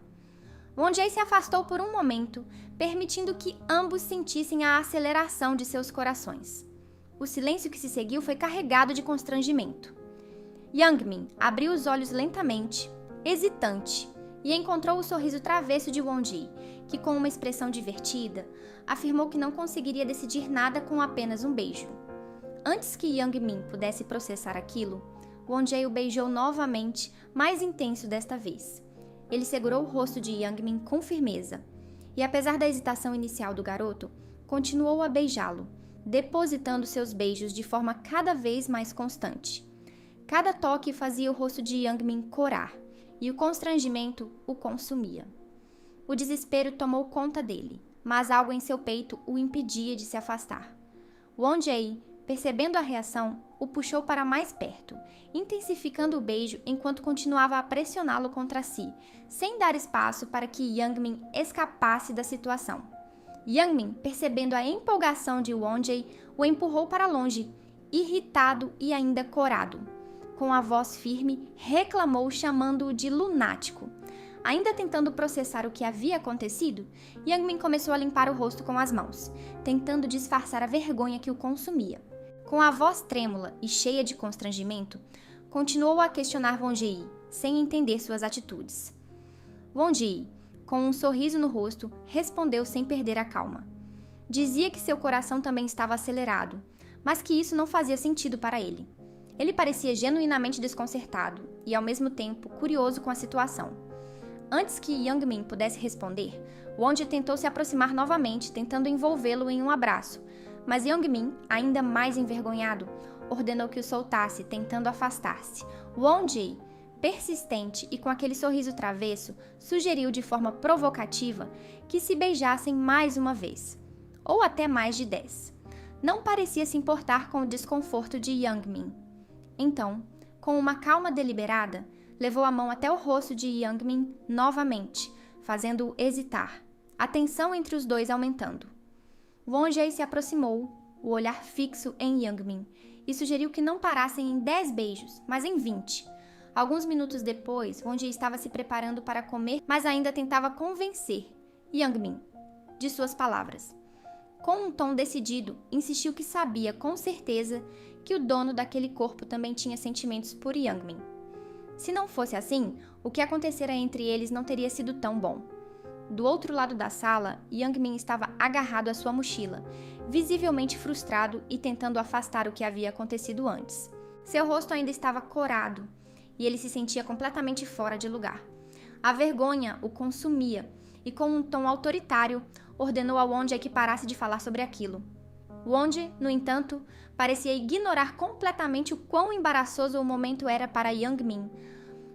[SPEAKER 1] Won Jae se afastou por um momento, permitindo que ambos sentissem a aceleração de seus corações. O silêncio que se seguiu foi carregado de constrangimento. Youngmin abriu os olhos lentamente, hesitante, e encontrou o sorriso travesso de Won Jae, que, com uma expressão divertida, afirmou que não conseguiria decidir nada com apenas um beijo. Antes que Youngmin pudesse processar aquilo, Won Jae o beijou novamente, mais intenso desta vez. Ele segurou o rosto de Youngmin com firmeza, e apesar da hesitação inicial do garoto, continuou a beijá-lo, depositando seus beijos de forma cada vez mais constante. Cada toque fazia o rosto de Youngmin corar, e o constrangimento o consumia. O desespero tomou conta dele, mas algo em seu peito o impedia de se afastar. Won Jae, percebendo a reação, o puxou para mais perto, intensificando o beijo enquanto continuava a pressioná-lo contra si, sem dar espaço para que Youngmin escapasse da situação. Youngmin, percebendo a empolgação de Won Jae, o empurrou para longe, irritado e ainda corado. Com a voz firme, reclamou, chamando-o de lunático. Ainda tentando processar o que havia acontecido, Youngmin começou a limpar o rosto com as mãos, tentando disfarçar a vergonha que o consumia. Com a voz trêmula e cheia de constrangimento, continuou a questionar Won Jae, sem entender suas atitudes. Won Jae, com um sorriso no rosto, respondeu sem perder a calma. Dizia que seu coração também estava acelerado, mas que isso não fazia sentido para ele. Ele parecia genuinamente desconcertado e, ao mesmo tempo, curioso com a situação. Antes que Youngmin pudesse responder, Won Jae tentou se aproximar novamente, tentando envolvê-lo em um abraço, mas Youngmin, ainda mais envergonhado, ordenou que o soltasse, tentando afastar-se. Won Jae, persistente e com aquele sorriso travesso, sugeriu de forma provocativa que se beijassem mais uma vez, ou até mais de 10. Não parecia se importar com o desconforto de Youngmin. Então, com uma calma deliberada, levou a mão até o rosto de Youngmin novamente, fazendo-o hesitar, a tensão entre os dois aumentando. Won Jae se aproximou, o olhar fixo em Youngmin, e sugeriu que não parassem em 10 beijos, mas em 20. Alguns minutos depois, Won Jae estava se preparando para comer, mas ainda tentava convencer Youngmin de suas palavras. Com um tom decidido, insistiu que sabia com certeza que o dono daquele corpo também tinha sentimentos por Youngmin. Se não fosse assim, o que acontecera entre eles não teria sido tão bom. Do outro lado da sala, Youngmin estava agarrado à sua mochila, visivelmente frustrado e tentando afastar o que havia acontecido antes. Seu rosto ainda estava corado e ele se sentia completamente fora de lugar. A vergonha o consumia e, com um tom autoritário, ordenou a Won Jae que parasse de falar sobre aquilo. Won Jae, no entanto, parecia ignorar completamente o quão embaraçoso o momento era para Youngmin.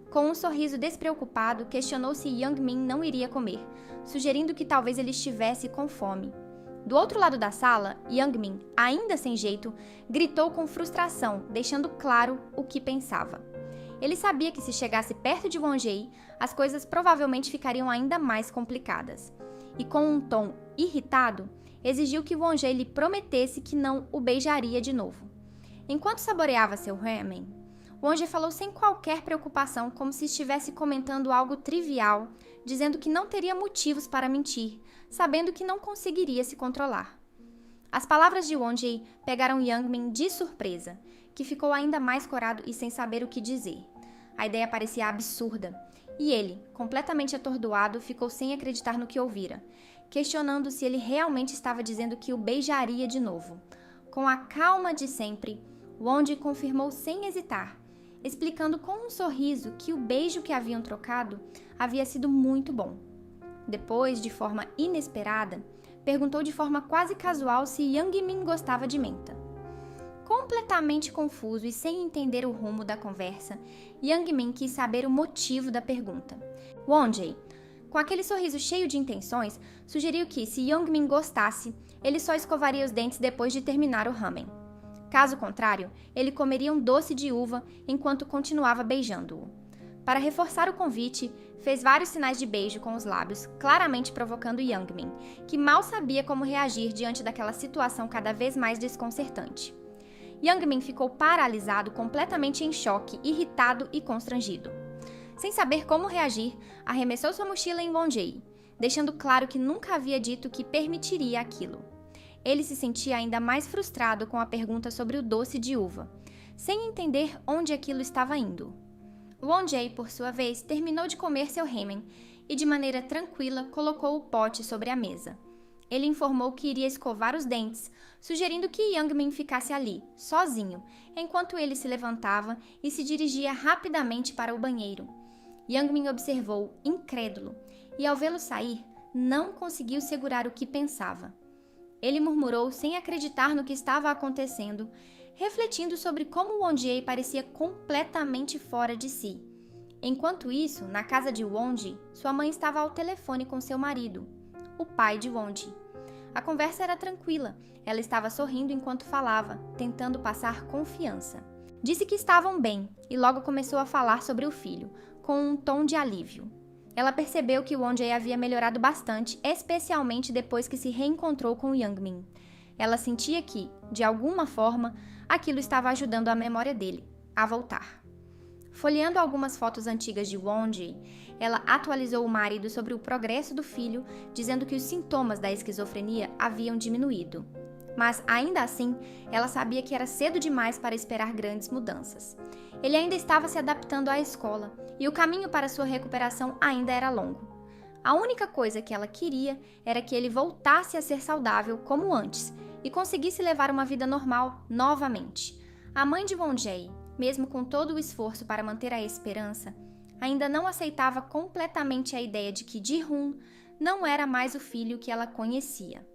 [SPEAKER 1] Com um sorriso despreocupado, questionou se Youngmin não iria comer, sugerindo que talvez ele estivesse com fome. Do outro lado da sala, Youngmin, ainda sem jeito, gritou com frustração, deixando claro o que pensava. Ele sabia que se chegasse perto de Won Jae, as coisas provavelmente ficariam ainda mais complicadas. E com um tom irritado, exigiu que Won Jae lhe prometesse que não o beijaria de novo. Enquanto saboreava seu ramen, Won Jae falou sem qualquer preocupação, como se estivesse comentando algo trivial, dizendo que não teria motivos para mentir, sabendo que não conseguiria se controlar. As palavras de Won-jae pegaram Young-min de surpresa, que ficou ainda mais corado e sem saber o que dizer. A ideia parecia absurda, e ele, completamente atordoado, ficou sem acreditar no que ouvira, questionando se ele realmente estava dizendo que o beijaria de novo. Com a calma de sempre, Won-jae confirmou sem hesitar, explicando com um sorriso que o beijo que haviam trocado havia sido muito bom. Depois, de forma inesperada, perguntou de forma quase casual se Young-min gostava de menta. Completamente confuso e sem entender o rumo da conversa, Young-min quis saber o motivo da pergunta. Won-jae, com aquele sorriso cheio de intenções, sugeriu que, se Young-min gostasse, ele só escovaria os dentes depois de terminar o ramen. Caso contrário, ele comeria um doce de uva enquanto continuava beijando-o. Para reforçar o convite, fez vários sinais de beijo com os lábios, claramente provocando Young-min, que mal sabia como reagir diante daquela situação cada vez mais desconcertante. Young-min ficou paralisado, completamente em choque, irritado e constrangido. Sem saber como reagir, arremessou sua mochila em Won-jae, deixando claro que nunca havia dito que permitiria aquilo. Ele se sentia ainda mais frustrado com a pergunta sobre o doce de uva, sem entender onde aquilo estava indo. Won-jae, por sua vez, terminou de comer seu ramen e, de maneira tranquila, colocou o pote sobre a mesa. Ele informou que iria escovar os dentes, sugerindo que Young-min ficasse ali, sozinho, enquanto ele se levantava e se dirigia rapidamente para o banheiro. Young-min observou, incrédulo, e ao vê-lo sair, não conseguiu segurar o que pensava. Ele murmurou sem acreditar no que estava acontecendo, refletindo sobre como Won-jae parecia completamente fora de si. Enquanto isso, na casa de Won-jae, sua mãe estava ao telefone com seu marido, o pai de Won-jae. A conversa era tranquila, ela estava sorrindo enquanto falava, tentando passar confiança. Disse que estavam bem e logo começou a falar sobre o filho, com um tom de alívio. Ela percebeu que Won-jae havia melhorado bastante, especialmente depois que se reencontrou com Young-min. Ela sentia que, de alguma forma, aquilo estava ajudando a memória dele a voltar. Folheando algumas fotos antigas de Won-jae, ela atualizou o marido sobre o progresso do filho, dizendo que os sintomas da esquizofrenia haviam diminuído. Mas, ainda assim, ela sabia que era cedo demais para esperar grandes mudanças. Ele ainda estava se adaptando à escola, e o caminho para sua recuperação ainda era longo. A única coisa que ela queria era que ele voltasse a ser saudável como antes e conseguisse levar uma vida normal novamente. A mãe de Won-jae, mesmo com todo o esforço para manter a esperança, ainda não aceitava completamente a ideia de que Ji-hoon não era mais o filho que ela conhecia.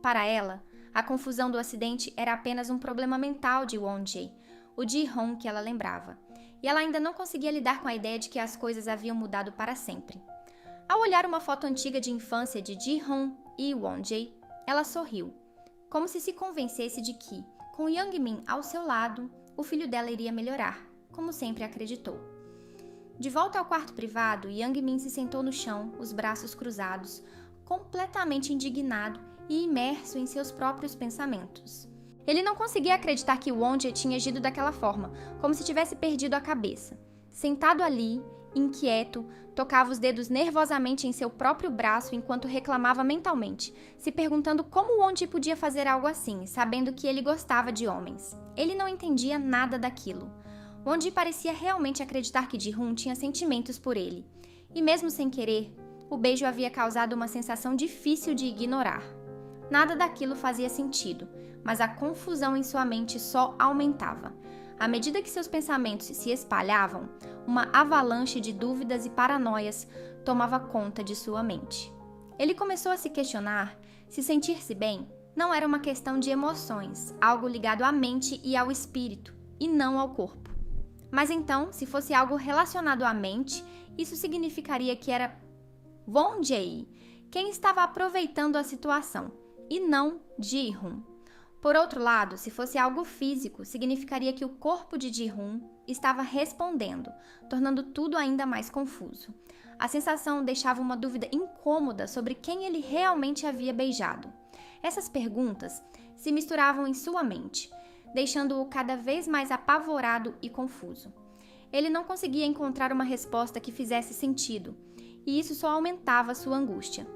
[SPEAKER 1] Para ela, a confusão do acidente era apenas um problema mental de Won-jae, o Ji-hoon que ela lembrava, e ela ainda não conseguia lidar com a ideia de que as coisas haviam mudado para sempre. Ao olhar uma foto antiga de infância de Ji-hoon e Won-jae, ela sorriu, como se convencesse de que, com Young-min ao seu lado, o filho dela iria melhorar, como sempre acreditou. De volta ao quarto privado, Young-min se sentou no chão, os braços cruzados, completamente indignado e imerso em seus próprios pensamentos. Ele não conseguia acreditar que Won-jae tinha agido daquela forma, como se tivesse perdido a cabeça. Sentado ali, inquieto, tocava os dedos nervosamente em seu próprio braço enquanto reclamava mentalmente, se perguntando como Won-jae podia fazer algo assim, sabendo que ele gostava de homens. Ele não entendia nada daquilo. Won-jae parecia realmente acreditar que Ji-hoon tinha sentimentos por ele. E mesmo sem querer, o beijo havia causado uma sensação difícil de ignorar. Nada daquilo fazia sentido, mas a confusão em sua mente só aumentava. À medida que seus pensamentos se espalhavam, uma avalanche de dúvidas e paranoias tomava conta de sua mente. Ele começou a se questionar se sentir-se bem não era uma questão de emoções, algo ligado à mente e ao espírito, e não ao corpo. Mas então, se fosse algo relacionado à mente, isso significaria que era Won-jae quem estava aproveitando a situação, e não Ji-hoon. Por outro lado, se fosse algo físico, significaria que o corpo de Ji-hoon estava respondendo, tornando tudo ainda mais confuso. A sensação deixava uma dúvida incômoda sobre quem ele realmente havia beijado. Essas perguntas se misturavam em sua mente, deixando-o cada vez mais apavorado e confuso. Ele não conseguia encontrar uma resposta que fizesse sentido, e isso só aumentava sua angústia.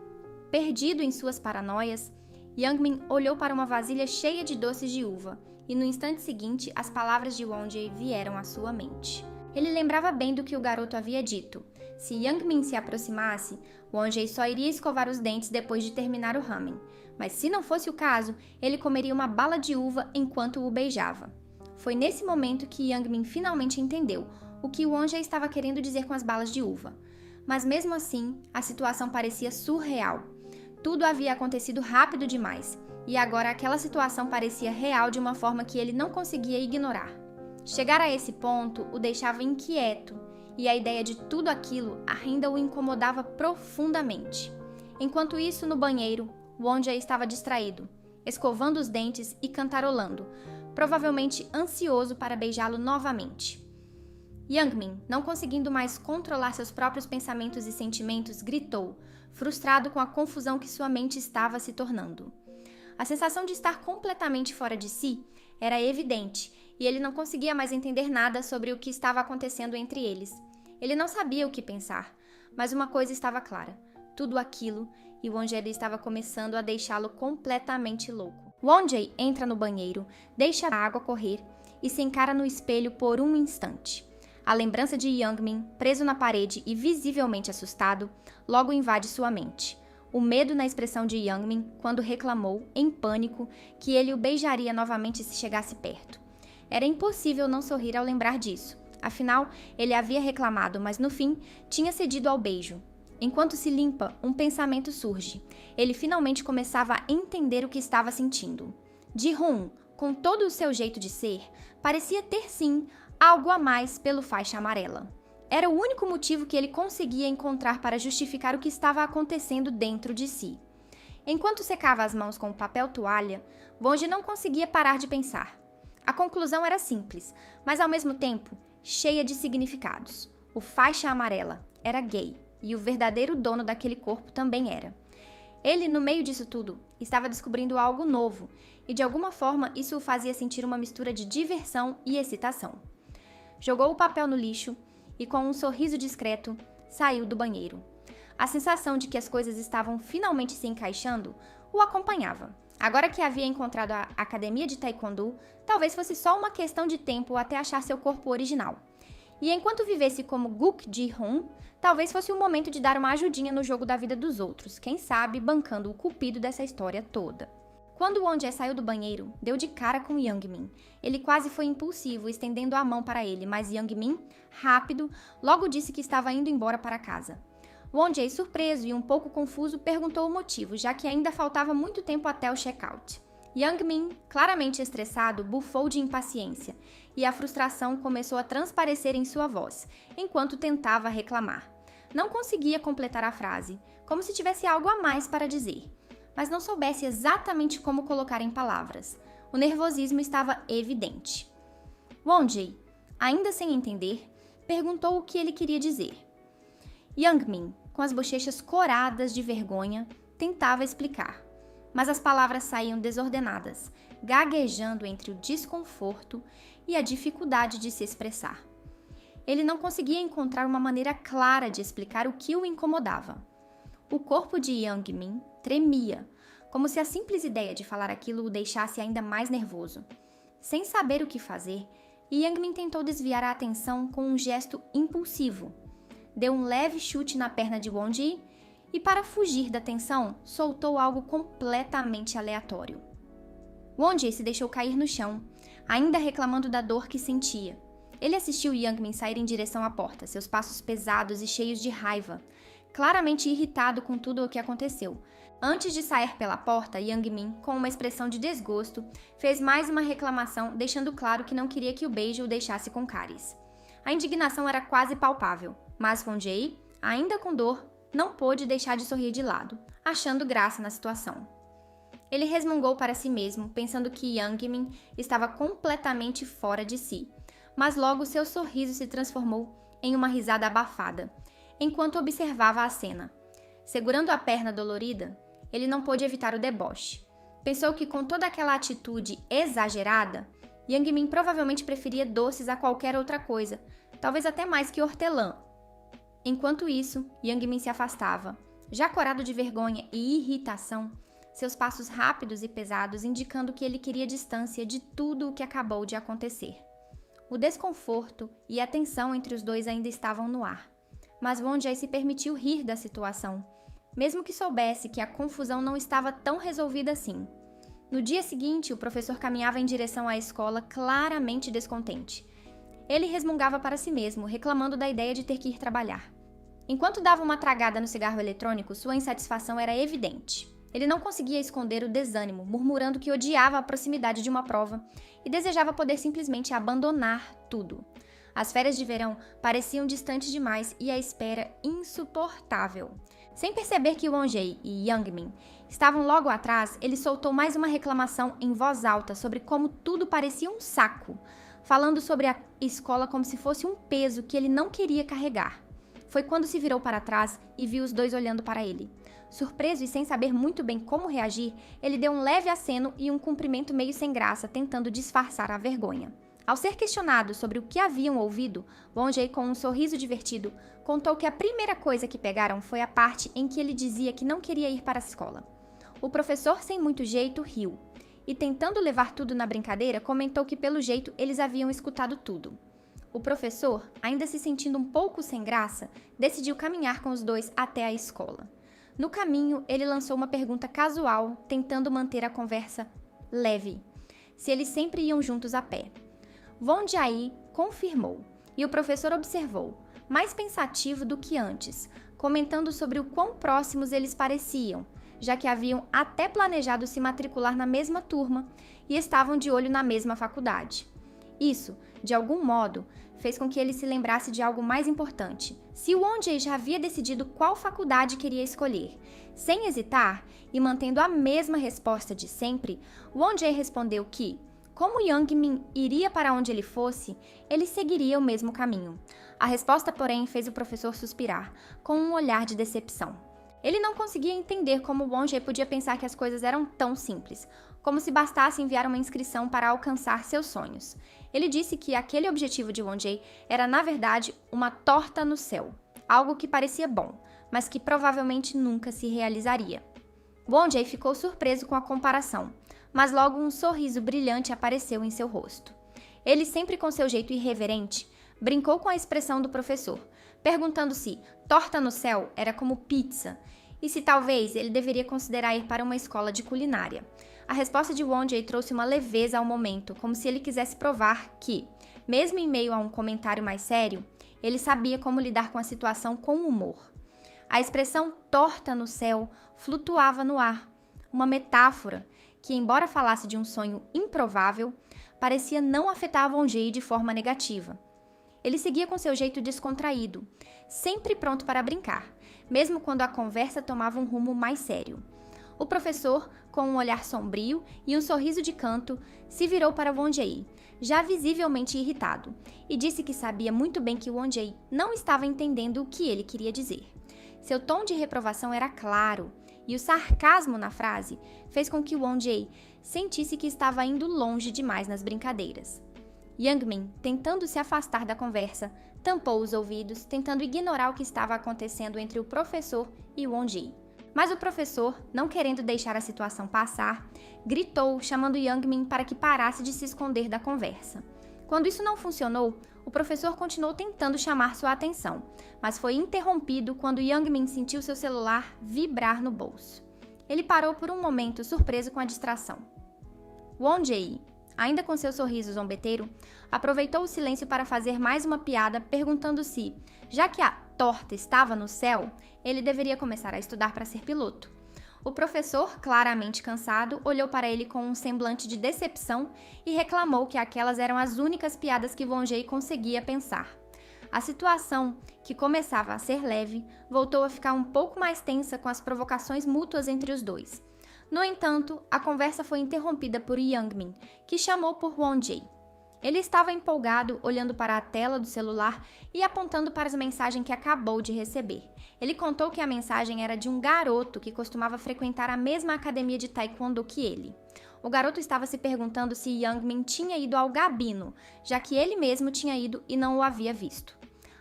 [SPEAKER 1] Perdido em suas paranoias, Youngmin olhou para uma vasilha cheia de doces de uva, e no instante seguinte as palavras de Won-jae vieram à sua mente. Ele lembrava bem do que o garoto havia dito. Se Youngmin se aproximasse, Won-jae só iria escovar os dentes depois de terminar o ramen. Mas se não fosse o caso, ele comeria uma bala de uva enquanto o beijava. Foi nesse momento que Youngmin finalmente entendeu o que Won-jae estava querendo dizer com as balas de uva. Mas mesmo assim, a situação parecia surreal. Tudo havia acontecido rápido demais, e agora aquela situação parecia real de uma forma que ele não conseguia ignorar. Chegar a esse ponto o deixava inquieto, e a ideia de tudo aquilo ainda o incomodava profundamente. Enquanto isso, no banheiro, Won-jae estava distraído, escovando os dentes e cantarolando, provavelmente ansioso para beijá-lo novamente. Youngmin, não conseguindo mais controlar seus próprios pensamentos e sentimentos, gritou, frustrado com a confusão que sua mente estava se tornando. A sensação de estar completamente fora de si era evidente, e ele não conseguia mais entender nada sobre o que estava acontecendo entre eles. Ele não sabia o que pensar, mas uma coisa estava clara. Tudo aquilo, e Won-jae estava começando a deixá-lo completamente louco. Won-jae entra no banheiro, deixa a água correr e se encara no espelho por um instante. A lembrança de Youngmin, preso na parede e visivelmente assustado, logo invade sua mente. O medo na expressão de Youngmin quando reclamou, em pânico, que ele o beijaria novamente se chegasse perto. Era impossível não sorrir ao lembrar disso. Afinal, ele havia reclamado, mas no fim, tinha cedido ao beijo. Enquanto se limpa, um pensamento surge. Ele finalmente começava a entender o que estava sentindo. Ji-hoon, com todo o seu jeito de ser, parecia ter sim algo a mais pelo faixa amarela. Era o único motivo que ele conseguia encontrar para justificar o que estava acontecendo dentro de si. Enquanto secava as mãos com o papel toalha, Won-jae não conseguia parar de pensar. A conclusão era simples, mas ao mesmo tempo cheia de significados. O faixa amarela era gay, e o verdadeiro dono daquele corpo também era. Ele, no meio disso tudo, estava descobrindo algo novo, e de alguma forma isso o fazia sentir uma mistura de diversão e excitação. Jogou o papel no lixo e, com um sorriso discreto, saiu do banheiro. A sensação de que as coisas estavam finalmente se encaixando o acompanhava. Agora que havia encontrado a academia de taekwondo, talvez fosse só uma questão de tempo até achar seu corpo original. E enquanto vivesse como Guk Ji-hoon, talvez fosse o momento de dar uma ajudinha no jogo da vida dos outros, quem sabe bancando o cupido dessa história toda. Quando Won-jae saiu do banheiro, deu de cara com Youngmin. Ele quase foi impulsivo, estendendo a mão para ele, mas Youngmin, rápido, logo disse que estava indo embora para casa. Won-jae, surpreso e um pouco confuso, perguntou o motivo, já que ainda faltava muito tempo até o check-out. Youngmin, claramente estressado, bufou de impaciência, e a frustração começou a transparecer em sua voz, enquanto tentava reclamar. Não conseguia completar a frase, como se tivesse algo a mais para dizer, mas não soubesse exatamente como colocar em palavras. O nervosismo estava evidente. Won-jae, ainda sem entender, perguntou o que ele queria dizer. Youngmin, com as bochechas coradas de vergonha, tentava explicar, mas as palavras saíam desordenadas, gaguejando entre o desconforto e a dificuldade de se expressar. Ele não conseguia encontrar uma maneira clara de explicar o que o incomodava. O corpo de Youngmin tremia, como se a simples ideia de falar aquilo o deixasse ainda mais nervoso. Sem saber o que fazer, Youngmin tentou desviar a atenção com um gesto impulsivo. Deu um leve chute na perna de Won-jae e, para fugir da tensão, soltou algo completamente aleatório. Won-jae se deixou cair no chão, ainda reclamando da dor que sentia. Ele assistiu Youngmin sair em direção à porta, seus passos pesados e cheios de raiva, claramente irritado com tudo o que aconteceu. Antes de sair pela porta, Youngmin, com uma expressão de desgosto, fez mais uma reclamação, deixando claro que não queria que o beijo o deixasse com cáries. A indignação era quase palpável, mas Won-jae, ainda com dor, não pôde deixar de sorrir de lado, achando graça na situação. Ele resmungou para si mesmo, pensando que Youngmin estava completamente fora de si, mas logo seu sorriso se transformou em uma risada abafada, enquanto observava a cena. Segurando a perna dolorida, ele não pôde evitar o deboche. Pensou que com toda aquela atitude exagerada, Youngmin provavelmente preferia doces a qualquer outra coisa, talvez até mais que hortelã. Enquanto isso, Youngmin se afastava. Já corado de vergonha e irritação, seus passos rápidos e pesados indicando que ele queria distância de tudo o que acabou de acontecer. O desconforto e a tensão entre os dois ainda estavam no ar, mas Won-jae se permitiu rir da situação, mesmo que soubesse que a confusão não estava tão resolvida assim. No dia seguinte, o professor caminhava em direção à escola claramente descontente. Ele resmungava para si mesmo, reclamando da ideia de ter que ir trabalhar. Enquanto dava uma tragada no cigarro eletrônico, sua insatisfação era evidente. Ele não conseguia esconder o desânimo, murmurando que odiava a proximidade de uma prova e desejava poder simplesmente abandonar tudo. As férias de verão pareciam distantes demais e a espera insuportável. Sem perceber que Won-jae e Youngmin estavam logo atrás, ele soltou mais uma reclamação em voz alta sobre como tudo parecia um saco, falando sobre a escola como se fosse um peso que ele não queria carregar. Foi quando se virou para trás e viu os dois olhando para ele. Surpreso e sem saber muito bem como reagir, ele deu um leve aceno e um cumprimento meio sem graça, tentando disfarçar a vergonha. Ao ser questionado sobre o que haviam ouvido, Won-jae, com um sorriso divertido, contou que a primeira coisa que pegaram foi a parte em que ele dizia que não queria ir para a escola. O professor, sem muito jeito, riu, e tentando levar tudo na brincadeira, comentou que pelo jeito eles haviam escutado tudo. O professor, ainda se sentindo um pouco sem graça, decidiu caminhar com os dois até a escola. No caminho, ele lançou uma pergunta casual, tentando manter a conversa leve, se eles sempre iam juntos a pé. Won-jae confirmou, e o professor observou, mais pensativo do que antes, comentando sobre o quão próximos eles pareciam, já que haviam até planejado se matricular na mesma turma e estavam de olho na mesma faculdade. Isso, de algum modo, fez com que ele se lembrasse de algo mais importante. Se Won-jae já havia decidido qual faculdade queria escolher, sem hesitar e mantendo a mesma resposta de sempre, Won-jae respondeu que, como Youngmin iria para onde ele fosse, ele seguiria o mesmo caminho. A resposta, porém, fez o professor suspirar, com um olhar de decepção. Ele não conseguia entender como Won-jae podia pensar que as coisas eram tão simples, como se bastasse enviar uma inscrição para alcançar seus sonhos. Ele disse que aquele objetivo de Won-jae era, na verdade, uma torta no céu, algo que parecia bom, mas que provavelmente nunca se realizaria. Won-jae ficou surpreso com a comparação, mas logo um sorriso brilhante apareceu em seu rosto. Ele, sempre com seu jeito irreverente, brincou com a expressão do professor, perguntando se torta no céu era como pizza e se talvez ele deveria considerar ir para uma escola de culinária. A resposta de Won-jae trouxe uma leveza ao momento, como se ele quisesse provar que, mesmo em meio a um comentário mais sério, ele sabia como lidar com a situação com humor. A expressão torta no céu flutuava no ar, uma metáfora que, embora falasse de um sonho improvável, parecia não afetar Won-jae de forma negativa. Ele seguia com seu jeito descontraído, sempre pronto para brincar, mesmo quando a conversa tomava um rumo mais sério. O professor, com um olhar sombrio e um sorriso de canto, se virou para Won-jae, já visivelmente irritado, e disse que sabia muito bem que Won-jae não estava entendendo o que ele queria dizer. Seu tom de reprovação era claro, e o sarcasmo na frase fez com que Won-jae sentisse que estava indo longe demais nas brincadeiras. Youngmin, tentando se afastar da conversa, tampou os ouvidos, tentando ignorar o que estava acontecendo entre o professor e Won-jae. Mas o professor, não querendo deixar a situação passar, gritou, chamando Youngmin para que parasse de se esconder da conversa. Quando isso não funcionou, o professor continuou tentando chamar sua atenção, mas foi interrompido quando Youngmin sentiu seu celular vibrar no bolso. Ele parou por um momento, surpreso com a distração. Won-jae, ainda com seu sorriso zombeteiro, aproveitou o silêncio para fazer mais uma piada, perguntando se, já que a torta estava no céu, ele deveria começar a estudar para ser piloto. O professor, claramente cansado, olhou para ele com um semblante de decepção e reclamou que aquelas eram as únicas piadas que Won-jae conseguia pensar. A situação, que começava a ser leve, voltou a ficar um pouco mais tensa com as provocações mútuas entre os dois. No entanto, a conversa foi interrompida por Youngmin, que chamou por Won-jae. Ele estava empolgado, olhando para a tela do celular e apontando para as mensagens que acabou de receber. Ele contou que a mensagem era de um garoto que costumava frequentar a mesma academia de taekwondo que ele. O garoto estava se perguntando se Youngmin tinha ido ao Gabino, já que ele mesmo tinha ido e não o havia visto.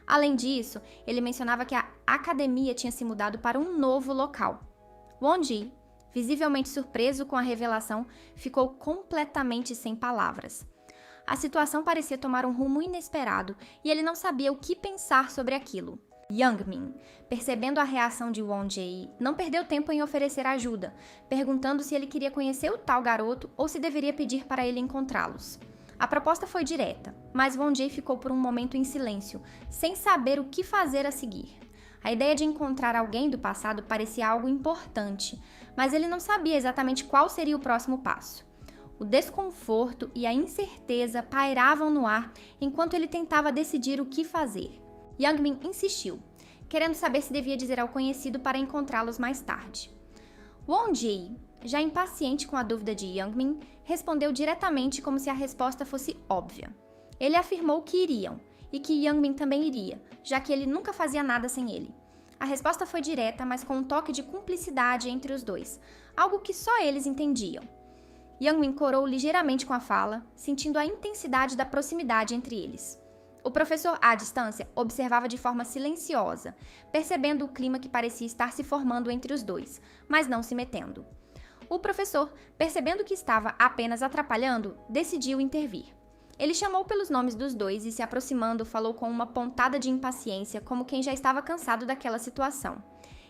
[SPEAKER 1] Além disso, ele mencionava que a academia tinha se mudado para um novo local. Won-ji, visivelmente surpreso com a revelação, ficou completamente sem palavras. A situação parecia tomar um rumo inesperado e ele não sabia o que pensar sobre aquilo. Young-min, percebendo a reação de Won-jae, não perdeu tempo em oferecer ajuda, perguntando se ele queria conhecer o tal garoto ou se deveria pedir para ele encontrá-los. A proposta foi direta, mas Won-jae ficou por um momento em silêncio, sem saber o que fazer a seguir. A ideia de encontrar alguém do passado parecia algo importante, mas ele não sabia exatamente qual seria o próximo passo. O desconforto e a incerteza pairavam no ar enquanto ele tentava decidir o que fazer. Young-min insistiu, querendo saber se devia dizer ao conhecido para encontrá-los mais tarde. Won-jae, já impaciente com a dúvida de Young-min, respondeu diretamente como se a resposta fosse óbvia. Ele afirmou que iriam, e que Young-min também iria, já que ele nunca fazia nada sem ele. A resposta foi direta, mas com um toque de cumplicidade entre os dois, algo que só eles entendiam. Young-min corou ligeiramente com a fala, sentindo a intensidade da proximidade entre eles. O professor, à distância, observava de forma silenciosa, percebendo o clima que parecia estar se formando entre os dois, mas não se metendo. O professor, percebendo que estava apenas atrapalhando, decidiu intervir. Ele chamou pelos nomes dos dois e, se aproximando, falou com uma pontada de impaciência, como quem já estava cansado daquela situação.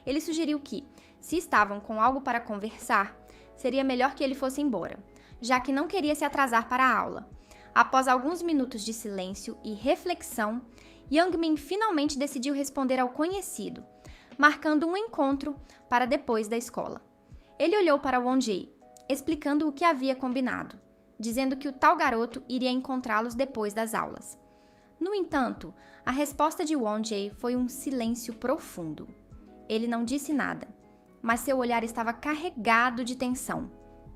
[SPEAKER 1] Ele sugeriu que, se estavam com algo para conversar, seria melhor que ele fosse embora, já que não queria se atrasar para a aula. Após alguns minutos de silêncio e reflexão, Young-min finalmente decidiu responder ao conhecido, marcando um encontro para depois da escola. Ele olhou para Won-jae, explicando o que havia combinado, dizendo que o tal garoto iria encontrá-los depois das aulas. No entanto, a resposta de Won-jae foi um silêncio profundo. Ele não disse nada, mas seu olhar estava carregado de tensão,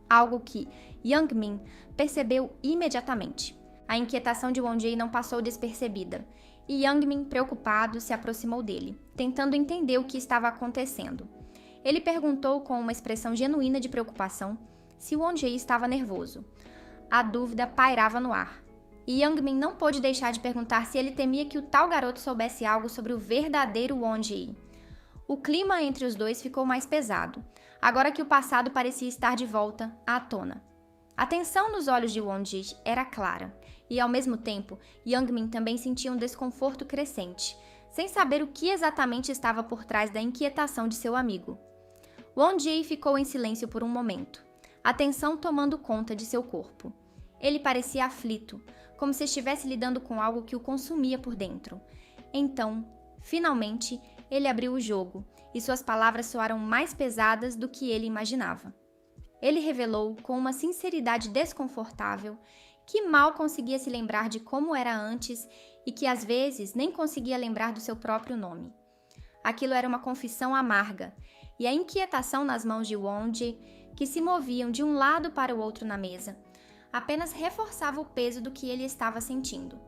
[SPEAKER 1] algo que Young-min percebeu imediatamente. A inquietação de Won-jae não passou despercebida, e Young-min, preocupado, se aproximou dele, tentando entender o que estava acontecendo. Ele perguntou com uma expressão genuína de preocupação se Won-jae estava nervoso. A dúvida pairava no ar, e Young-min não pôde deixar de perguntar se ele temia que o tal garoto soubesse algo sobre o verdadeiro Won-jae. O clima entre os dois ficou mais pesado, agora que o passado parecia estar de volta à tona. A tensão nos olhos de Won-jae era clara, e ao mesmo tempo, Young-min também sentia um desconforto crescente, sem saber o que exatamente estava por trás da inquietação de seu amigo. Won-jae ficou em silêncio por um momento, a tensão tomando conta de seu corpo. Ele parecia aflito, como se estivesse lidando com algo que o consumia por dentro. Então, finalmente, ele abriu o jogo, e suas palavras soaram mais pesadas do que ele imaginava. Ele revelou, com uma sinceridade desconfortável, que mal conseguia se lembrar de como era antes e que às vezes nem conseguia lembrar do seu próprio nome. Aquilo era uma confissão amarga, e a inquietação nas mãos de Won-jae, que se moviam de um lado para o outro na mesa, apenas reforçava o peso do que ele estava sentindo.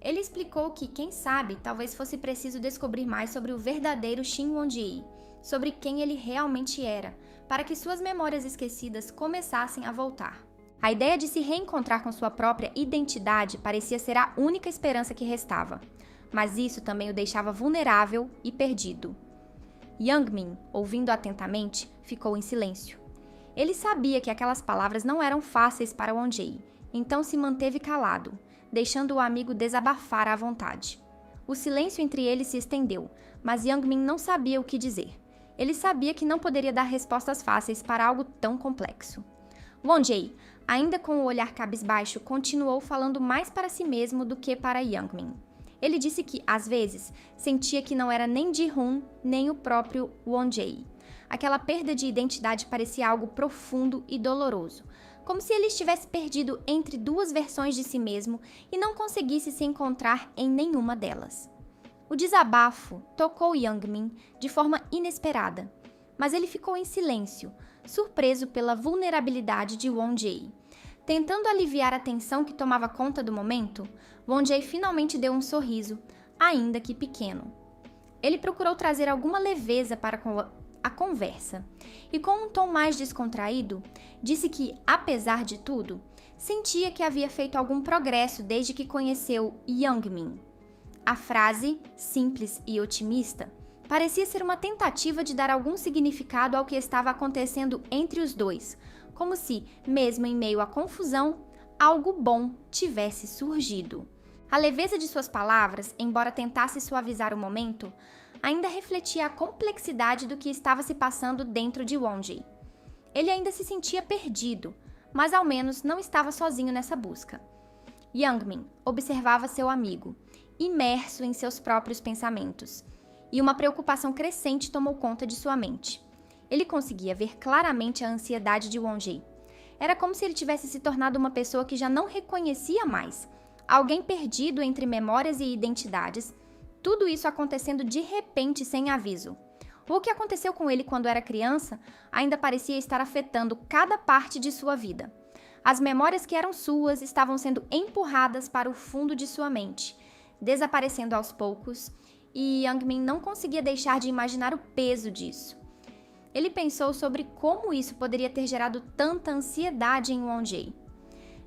[SPEAKER 1] Ele explicou que, quem sabe, talvez fosse preciso descobrir mais sobre o verdadeiro Shin Won-jae, sobre quem ele realmente era, para que suas memórias esquecidas começassem a voltar. A ideia de se reencontrar com sua própria identidade parecia ser a única esperança que restava, mas isso também o deixava vulnerável e perdido. Young-min, ouvindo atentamente, ficou em silêncio. Ele sabia que aquelas palavras não eram fáceis para Won-jae, então se manteve calado, deixando o amigo desabafar à vontade. O silêncio entre eles se estendeu, mas Young-min não sabia o que dizer. Ele sabia que não poderia dar respostas fáceis para algo tão complexo. Won-jae, ainda com o olhar cabisbaixo, continuou falando mais para si mesmo do que para Young-min. Ele disse que, às vezes, sentia que não era nem Ji-hoon, nem o próprio Won-jae. Aquela perda de identidade parecia algo profundo e doloroso, como se ele estivesse perdido entre duas versões de si mesmo e não conseguisse se encontrar em nenhuma delas. O desabafo tocou Young-min de forma inesperada, mas ele ficou em silêncio, surpreso pela vulnerabilidade de Won-jae. Tentando aliviar a tensão que tomava conta do momento, Won-jae finalmente deu um sorriso, ainda que pequeno. Ele procurou trazer alguma leveza para a conversa, e com um tom mais descontraído, disse que, apesar de tudo, sentia que havia feito algum progresso desde que conheceu Young-min. A frase, simples e otimista, parecia ser uma tentativa de dar algum significado ao que estava acontecendo entre os dois, como se, mesmo em meio à confusão, algo bom tivesse surgido. A leveza de suas palavras, embora tentasse suavizar o momento, ainda refletia a complexidade do que estava se passando dentro de Wonjay. Ele ainda se sentia perdido, mas ao menos não estava sozinho nessa busca. Youngmin observava seu amigo, imerso em seus próprios pensamentos, e uma preocupação crescente tomou conta de sua mente. Ele conseguia ver claramente a ansiedade de Wonjay. Era como se ele tivesse se tornado uma pessoa que já não reconhecia mais, alguém perdido entre memórias e identidades, tudo isso acontecendo de repente sem aviso. O que aconteceu com ele quando era criança ainda parecia estar afetando cada parte de sua vida. As memórias que eram suas estavam sendo empurradas para o fundo de sua mente, desaparecendo aos poucos, e Youngmin não conseguia deixar de imaginar o peso disso. Ele pensou sobre como isso poderia ter gerado tanta ansiedade em Wonjay.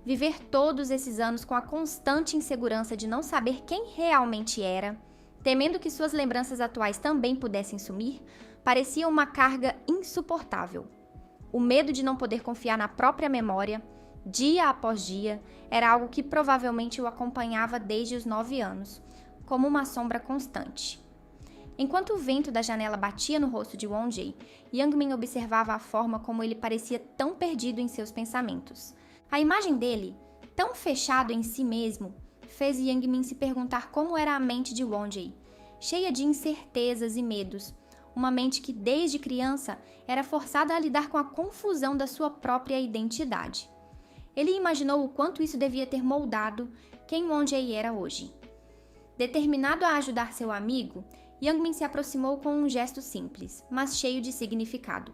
[SPEAKER 1] Viver todos esses anos com a constante insegurança de não saber quem realmente era, temendo que suas lembranças atuais também pudessem sumir, parecia uma carga insuportável. O medo de não poder confiar na própria memória, dia após dia, era algo que provavelmente o acompanhava desde os 9 anos, como uma sombra constante. Enquanto o vento da janela batia no rosto de Wonjay, Youngmin observava a forma como ele parecia tão perdido em seus pensamentos. A imagem dele, tão fechado em si mesmo, fez Youngmin se perguntar como era a mente de Wonjay, cheia de incertezas e medos, uma mente que desde criança era forçada a lidar com a confusão da sua própria identidade. Ele imaginou o quanto isso devia ter moldado quem Wonjay era hoje. Determinado a ajudar seu amigo, Youngmin se aproximou com um gesto simples, mas cheio de significado.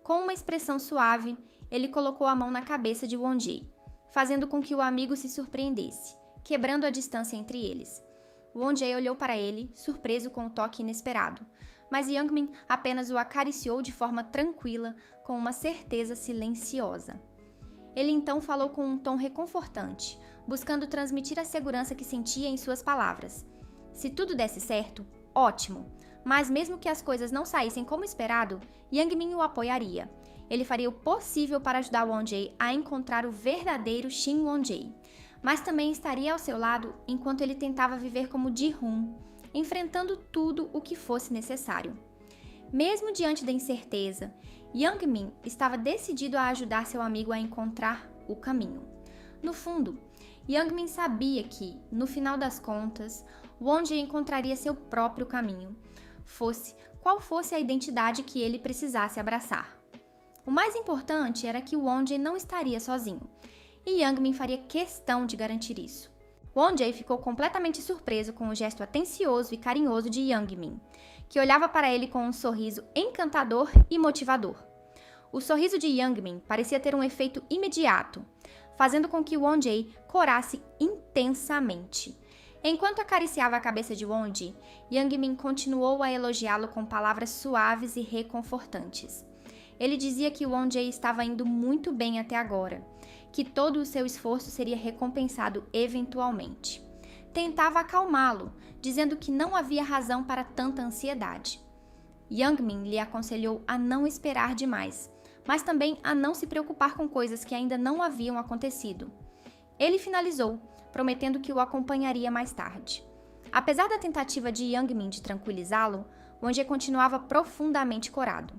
[SPEAKER 1] Com uma expressão suave, ele colocou a mão na cabeça de Wonjay, fazendo com que o amigo se surpreendesse, quebrando a distância entre eles. Wonjay olhou para ele, surpreso com o toque inesperado, mas Youngmin apenas o acariciou de forma tranquila, com uma certeza silenciosa. Ele então falou com um tom reconfortante, buscando transmitir a segurança que sentia em suas palavras. Se tudo desse certo, ótimo, mas mesmo que as coisas não saíssem como esperado, Youngmin o apoiaria. Ele faria o possível para ajudar Wonjay a encontrar o verdadeiro Shin Wonjay, mas também estaria ao seu lado enquanto ele tentava viver como Ji-hoon, enfrentando tudo o que fosse necessário. Mesmo diante da incerteza, Youngmin estava decidido a ajudar seu amigo a encontrar o caminho. No fundo, Youngmin sabia que, no final das contas, Wonjay encontraria seu próprio caminho, fosse qual fosse a identidade que ele precisasse abraçar. O mais importante era que Wonjay não estaria sozinho, e Youngmin faria questão de garantir isso. Wonjay ficou completamente surpreso com o gesto atencioso e carinhoso de Youngmin, que olhava para ele com um sorriso encantador e motivador. O sorriso de Youngmin parecia ter um efeito imediato, fazendo com que Wonjay corasse intensamente. Enquanto acariciava a cabeça de Wonjay, Youngmin continuou a elogiá-lo com palavras suaves e reconfortantes. Ele dizia que Wonjay estava indo muito bem até agora, que todo o seu esforço seria recompensado eventualmente. Tentava acalmá-lo, dizendo que não havia razão para tanta ansiedade. Youngmin lhe aconselhou a não esperar demais, mas também a não se preocupar com coisas que ainda não haviam acontecido. Ele finalizou, prometendo que o acompanharia mais tarde. Apesar da tentativa de Youngmin de tranquilizá-lo, Wonjay continuava profundamente corado.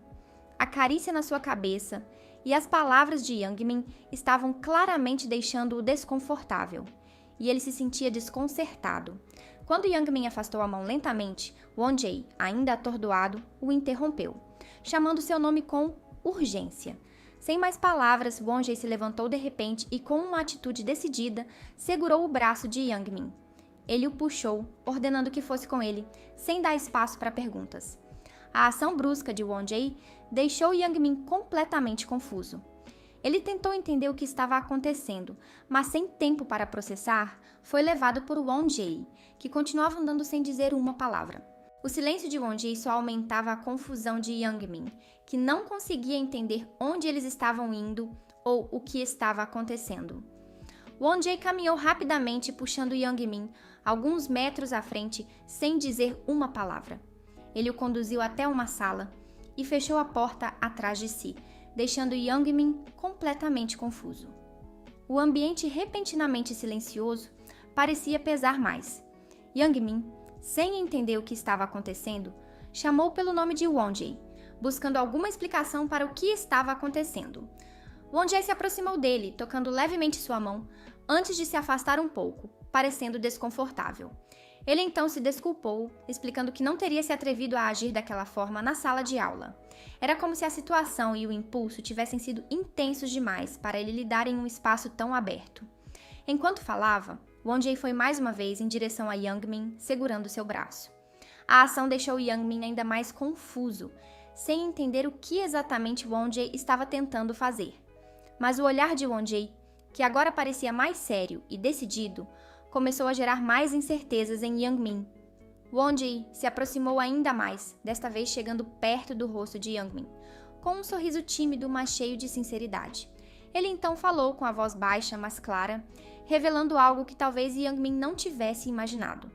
[SPEAKER 1] A carícia na sua cabeça e as palavras de Youngmin estavam claramente deixando-o desconfortável, e ele se sentia desconcertado. Quando Youngmin afastou a mão lentamente, Wonjay, ainda atordoado, o interrompeu, chamando seu nome com urgência. Sem mais palavras, Wonjay se levantou de repente e, com uma atitude decidida, segurou o braço de Youngmin. Ele o puxou, ordenando que fosse com ele, sem dar espaço para perguntas. A ação brusca de Wonjay deixou Youngmin completamente confuso. Ele tentou entender o que estava acontecendo, mas sem tempo para processar, foi levado por Wonjay, que continuava andando sem dizer uma palavra. O silêncio de Wonjay só aumentava a confusão de Youngmin, que não conseguia entender onde eles estavam indo ou o que estava acontecendo. Won-jae caminhou rapidamente puxando Young-min alguns metros à frente sem dizer uma palavra. Ele o conduziu até uma sala e fechou a porta atrás de si, deixando Young-min completamente confuso. O ambiente repentinamente silencioso parecia pesar mais. Young-min, sem entender o que estava acontecendo, chamou pelo nome de Won-jae, buscando alguma explicação para o que estava acontecendo. Won-jae se aproximou dele, tocando levemente sua mão, antes de se afastar um pouco, parecendo desconfortável. Ele então se desculpou, explicando que não teria se atrevido a agir daquela forma na sala de aula. Era como se a situação e o impulso tivessem sido intensos demais para ele lidar em um espaço tão aberto. Enquanto falava, Won-jae foi mais uma vez em direção a Young-min, segurando seu braço. A ação deixou Young-min ainda mais confuso, sem entender o que exatamente Won-jae estava tentando fazer. Mas o olhar de Won-jae, que agora parecia mais sério e decidido, começou a gerar mais incertezas em Young-min. Won-jae se aproximou ainda mais, desta vez chegando perto do rosto de Young-min, com um sorriso tímido, mas cheio de sinceridade. Ele então falou com a voz baixa, mas clara, revelando algo que talvez Young-min não tivesse imaginado.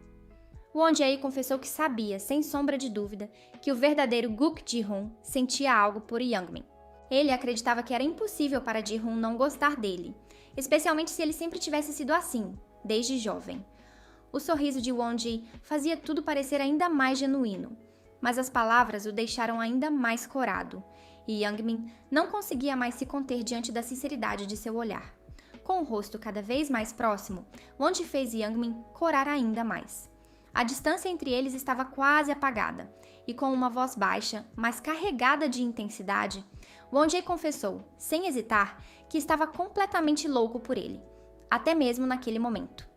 [SPEAKER 1] Won-jae confessou que sabia, sem sombra de dúvida, que o verdadeiro Guk Ji-hoon sentia algo por Young-min. Ele acreditava que era impossível para Ji-hoon não gostar dele, especialmente se ele sempre tivesse sido assim, desde jovem. O sorriso de Won-jae fazia tudo parecer ainda mais genuíno, mas as palavras o deixaram ainda mais corado, e Young-min não conseguia mais se conter diante da sinceridade de seu olhar. Com o rosto cada vez mais próximo, Won-jae fez Young-min corar ainda mais. A distância entre eles estava quase apagada, e com uma voz baixa, mas carregada de intensidade, Won-jae confessou, sem hesitar, que estava completamente louco por ele, até mesmo naquele momento.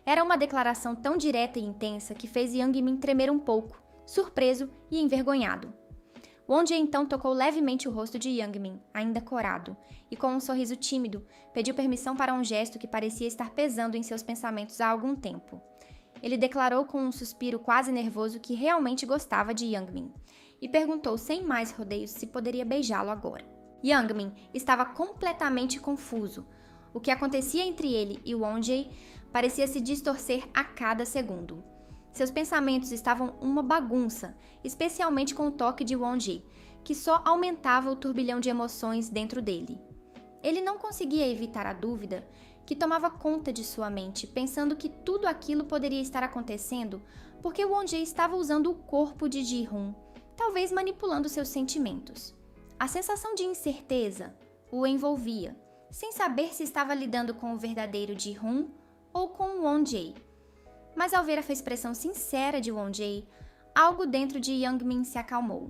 [SPEAKER 1] Era uma declaração tão direta e intensa que fez Young-min tremer um pouco, surpreso e envergonhado. Won-jae então tocou levemente o rosto de Young-min, ainda corado, e com um sorriso tímido, pediu permissão para um gesto que parecia estar pesando em seus pensamentos há algum tempo. Ele declarou com um suspiro quase nervoso que realmente gostava de Young-min, e perguntou sem mais rodeios se poderia beijá-lo agora. Young-min estava completamente confuso. O que acontecia entre ele e Won-jae parecia se distorcer a cada segundo. Seus pensamentos estavam uma bagunça, especialmente com o toque de Won-jae, que só aumentava o turbilhão de emoções dentro dele. Ele não conseguia evitar a dúvida que tomava conta de sua mente, pensando que tudo aquilo poderia estar acontecendo porque Won-jae estava usando o corpo de Ji-hoon, talvez manipulando seus sentimentos. A sensação de incerteza o envolvia, sem saber se estava lidando com o verdadeiro Ji-hoon ou com Won-jae. Mas ao ver a expressão sincera de Won-jae, algo dentro de Young-min se acalmou.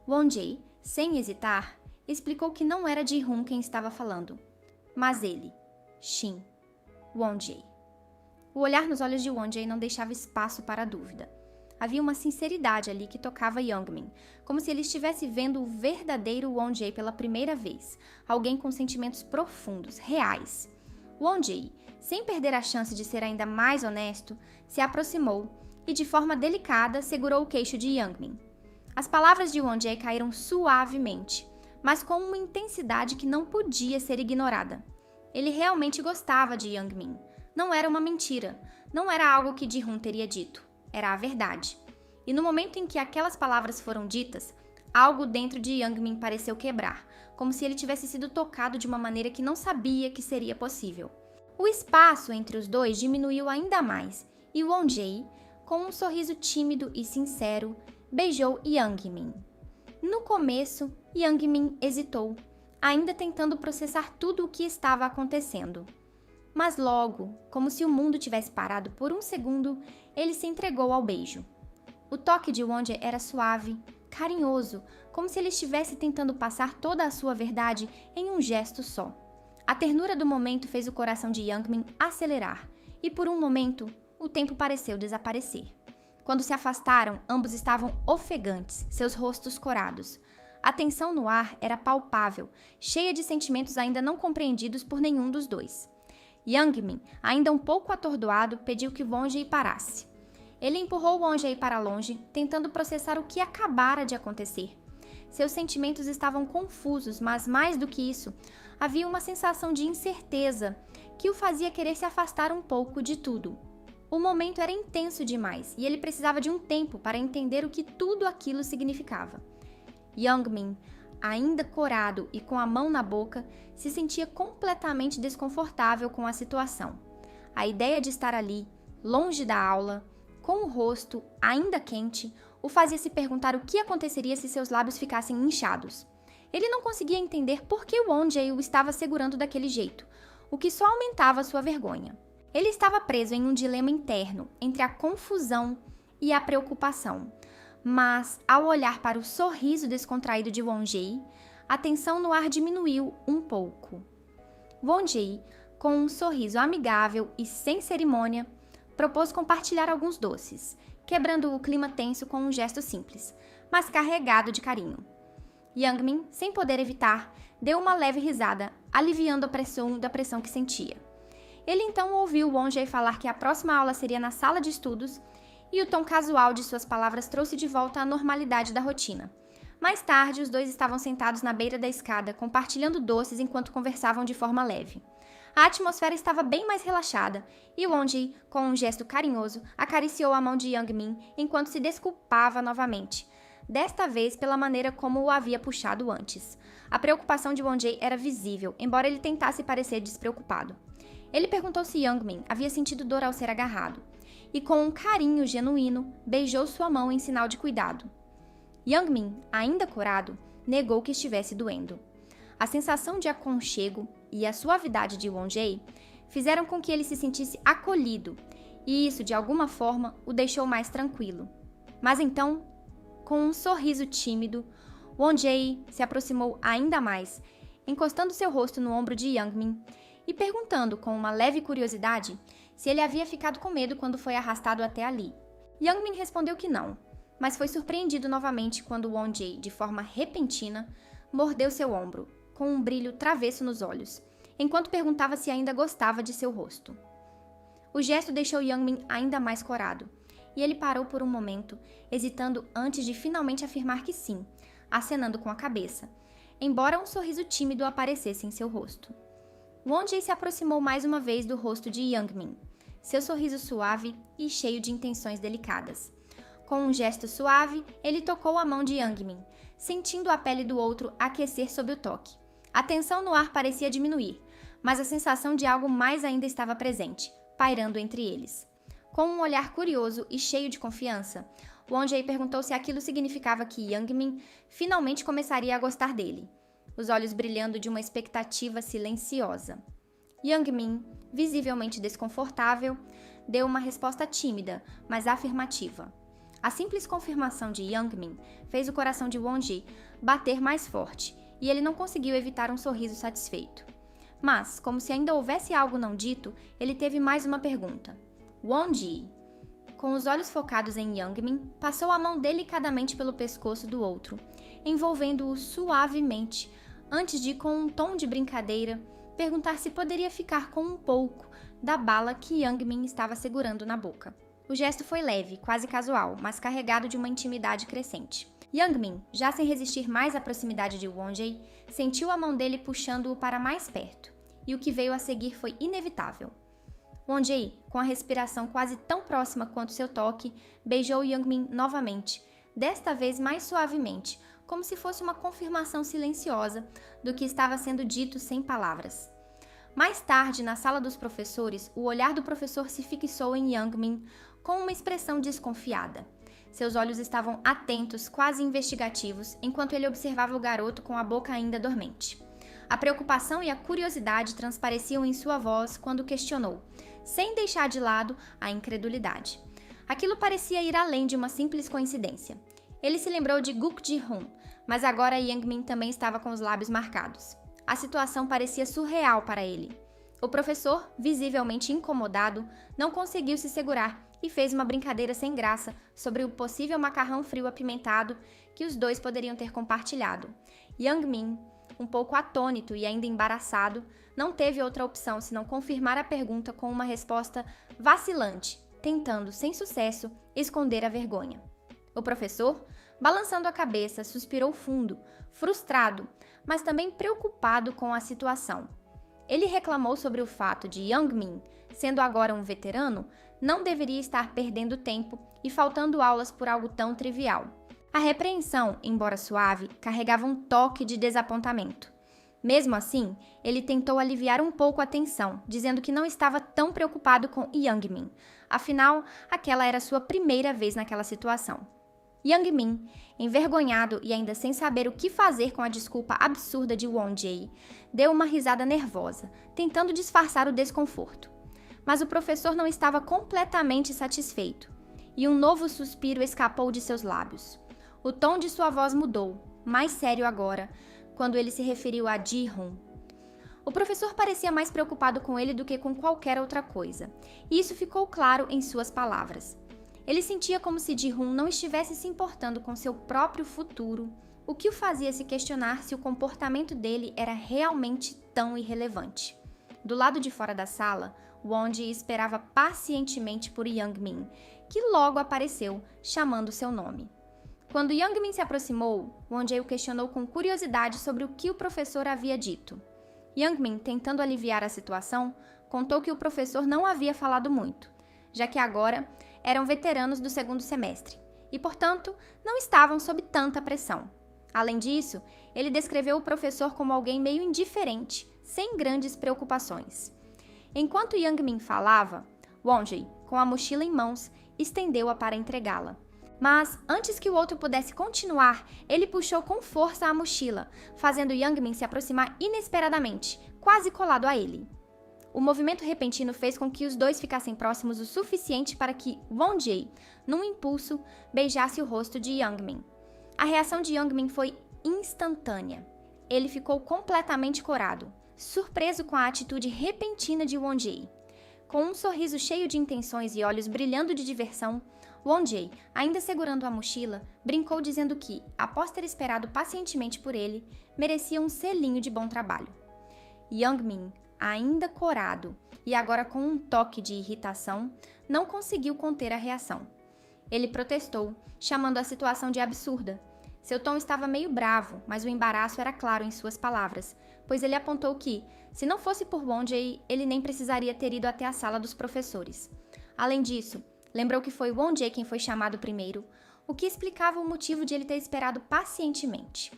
[SPEAKER 1] Won-jae, sem hesitar, explicou que não era Ji-hoon quem estava falando, mas ele, Shin, Won-jae. O olhar nos olhos de Won-jae não deixava espaço para a dúvida. Havia uma sinceridade ali que tocava Young-min, como se ele estivesse vendo o verdadeiro Won-jae pela primeira vez, alguém com sentimentos profundos, reais. Won-jae, sem perder a chance de ser ainda mais honesto, se aproximou e, de forma delicada, segurou o queixo de Young-min. As palavras de Won-jae caíram suavemente, mas com uma intensidade que não podia ser ignorada. Ele realmente gostava de Young-min. Não era uma mentira, não era algo que Ji-hoon teria dito. Era a verdade. E no momento em que aquelas palavras foram ditas, algo dentro de Young-min pareceu quebrar, como se ele tivesse sido tocado de uma maneira que não sabia que seria possível. O espaço entre os dois diminuiu ainda mais, e Won-jae, com um sorriso tímido e sincero, beijou Young-min. No começo, Young-min hesitou, ainda tentando processar tudo o que estava acontecendo. Mas logo, como se o mundo tivesse parado por um segundo, ele se entregou ao beijo. O toque de Won-jae era suave, carinhoso, como se ele estivesse tentando passar toda a sua verdade em um gesto só. A ternura do momento fez o coração de Young-min acelerar, e por um momento, o tempo pareceu desaparecer. Quando se afastaram, ambos estavam ofegantes, seus rostos corados. A tensão no ar era palpável, cheia de sentimentos ainda não compreendidos por nenhum dos dois. Young-min, ainda um pouco atordoado, pediu que Won-jae parasse. Ele empurrou Won-jae para longe, tentando processar o que acabara de acontecer. Seus sentimentos estavam confusos, mas mais do que isso, havia uma sensação de incerteza que o fazia querer se afastar um pouco de tudo. O momento era intenso demais e ele precisava de um tempo para entender o que tudo aquilo significava. Youngmin, ainda corado e com a mão na boca, se sentia completamente desconfortável com a situação. A ideia de estar ali, longe da aula, com o rosto ainda quente, o fazia se perguntar o que aconteceria se seus lábios ficassem inchados. Ele não conseguia entender por que Won-jae o estava segurando daquele jeito, o que só aumentava sua vergonha. Ele estava preso em um dilema interno entre a confusão e a preocupação. Mas, ao olhar para o sorriso descontraído de Won-jae, a tensão no ar diminuiu um pouco. Won-jae, com um sorriso amigável e sem cerimônia, propôs compartilhar alguns doces, quebrando o clima tenso com um gesto simples, mas carregado de carinho. Youngmin, sem poder evitar, deu uma leve risada, aliviando a pressão que sentia. Ele então ouviu Won-jae falar que a próxima aula seria na sala de estudos, e o tom casual de suas palavras trouxe de volta a normalidade da rotina. Mais tarde, os dois estavam sentados na beira da escada, compartilhando doces enquanto conversavam de forma leve. A atmosfera estava bem mais relaxada, e Won-jae, com um gesto carinhoso, acariciou a mão de Youngmin enquanto se desculpava novamente, desta vez pela maneira como o havia puxado antes. A preocupação de Won-jae era visível, embora ele tentasse parecer despreocupado. Ele perguntou se Youngmin havia sentido dor ao ser agarrado, e com um carinho genuíno, beijou sua mão em sinal de cuidado. Youngmin, ainda corado, negou que estivesse doendo. A sensação de aconchego e a suavidade de Won-jae fizeram com que ele se sentisse acolhido, e isso, de alguma forma, o deixou mais tranquilo. Mas então, com um sorriso tímido, Won-jae se aproximou ainda mais, encostando seu rosto no ombro de Youngmin e perguntando com uma leve curiosidade se ele havia ficado com medo quando foi arrastado até ali. Youngmin respondeu que não, mas foi surpreendido novamente quando Won-jae, de forma repentina, mordeu seu ombro, com um brilho travesso nos olhos, enquanto perguntava se ainda gostava de seu rosto. O gesto deixou Youngmin ainda mais corado, e ele parou por um momento, hesitando antes de finalmente afirmar que sim, acenando com a cabeça, embora um sorriso tímido aparecesse em seu rosto. Won-jae se aproximou mais uma vez do rosto de Youngmin, seu sorriso suave e cheio de intenções delicadas. Com um gesto suave, ele tocou a mão de Youngmin, sentindo a pele do outro aquecer sob o toque. A tensão no ar parecia diminuir, mas a sensação de algo mais ainda estava presente, pairando entre eles. Com um olhar curioso e cheio de confiança, Won-jae perguntou se aquilo significava que Youngmin finalmente começaria a gostar dele, os olhos brilhando de uma expectativa silenciosa. Youngmin, visivelmente desconfortável, deu uma resposta tímida, mas afirmativa. A simples confirmação de Youngmin fez o coração de Won-jae bater mais forte, e ele não conseguiu evitar um sorriso satisfeito. Mas, como se ainda houvesse algo não dito, ele teve mais uma pergunta. Won-jae, com os olhos focados em Youngmin, passou a mão delicadamente pelo pescoço do outro, envolvendo-o suavemente, antes de, com um tom de brincadeira, perguntar se poderia ficar com um pouco da bala que Youngmin estava segurando na boca. O gesto foi leve, quase casual, mas carregado de uma intimidade crescente. Youngmin, já sem resistir mais à proximidade de Won-jae, sentiu a mão dele puxando-o para mais perto, e o que veio a seguir foi inevitável. Won-jae, com a respiração quase tão próxima quanto seu toque, beijou Youngmin novamente, desta vez mais suavemente, como se fosse uma confirmação silenciosa do que estava sendo dito sem palavras. Mais tarde, na sala dos professores, o olhar do professor se fixou em Youngmin com uma expressão desconfiada. Seus olhos estavam atentos, quase investigativos, enquanto ele observava o garoto com a boca ainda dormente. A preocupação e a curiosidade transpareciam em sua voz quando questionou, sem deixar de lado a incredulidade. Aquilo parecia ir além de uma simples coincidência. Ele se lembrou de Guk Ji-hoon, mas agora Youngmin também estava com os lábios marcados. A situação parecia surreal para ele. O professor, visivelmente incomodado, não conseguiu se segurar e fez uma brincadeira sem graça sobre o possível macarrão frio apimentado que os dois poderiam ter compartilhado. Youngmin, um pouco atônito e ainda embaraçado, não teve outra opção senão confirmar a pergunta com uma resposta vacilante, tentando, sem sucesso, esconder a vergonha. O professor, balançando a cabeça, suspirou fundo, frustrado, mas também preocupado com a situação. Ele reclamou sobre o fato de Young-min, sendo agora um veterano, não deveria estar perdendo tempo e faltando aulas por algo tão trivial. A repreensão, embora suave, carregava um toque de desapontamento. Mesmo assim, ele tentou aliviar um pouco a tensão, dizendo que não estava tão preocupado com Young-min. Afinal, aquela era sua primeira vez naquela situação. Young-min, envergonhado e ainda sem saber o que fazer com a desculpa absurda de Won-jae, deu uma risada nervosa, tentando disfarçar o desconforto. Mas o professor não estava completamente satisfeito, e um novo suspiro escapou de seus lábios. O tom de sua voz mudou, mais sério agora, quando ele se referiu a Ji-hoon. O professor parecia mais preocupado com ele do que com qualquer outra coisa, e isso ficou claro em suas palavras. Ele sentia como se Ji-hoon não estivesse se importando com seu próprio futuro, o que o fazia se questionar se o comportamento dele era realmente tão irrelevante. Do lado de fora da sala, Won-jae esperava pacientemente por Young-min, que logo apareceu, chamando seu nome. Quando Young-min se aproximou, Won-jae o questionou com curiosidade sobre o que o professor havia dito. Young-min, tentando aliviar a situação, contou que o professor não havia falado muito, já que agora eram veteranos do segundo semestre e, portanto, não estavam sob tanta pressão. Além disso, ele descreveu o professor como alguém meio indiferente, sem grandes preocupações. Enquanto Young-min falava, Won-jae, com a mochila em mãos, estendeu-a para entregá-la. Mas, antes que o outro pudesse continuar, ele puxou com força a mochila, fazendo Young-min se aproximar inesperadamente, quase colado a ele. O movimento repentino fez com que os dois ficassem próximos o suficiente para que Won-jae, num impulso, beijasse o rosto de Young-min. A reação de Young-min foi instantânea. Ele ficou completamente corado, surpreso com a atitude repentina de Won-jae. Com um sorriso cheio de intenções e olhos brilhando de diversão, Won-jae, ainda segurando a mochila, brincou dizendo que, após ter esperado pacientemente por ele, merecia um selinho de bom trabalho. Young-min, ainda corado e agora com um toque de irritação, não conseguiu conter a reação. Ele protestou, chamando a situação de absurda. Seu tom estava meio bravo, mas o embaraço era claro em suas palavras, pois ele apontou que, se não fosse por Won-jae, ele nem precisaria ter ido até a sala dos professores. Além disso, lembrou que foi Won-jae quem foi chamado primeiro, o que explicava o motivo de ele ter esperado pacientemente.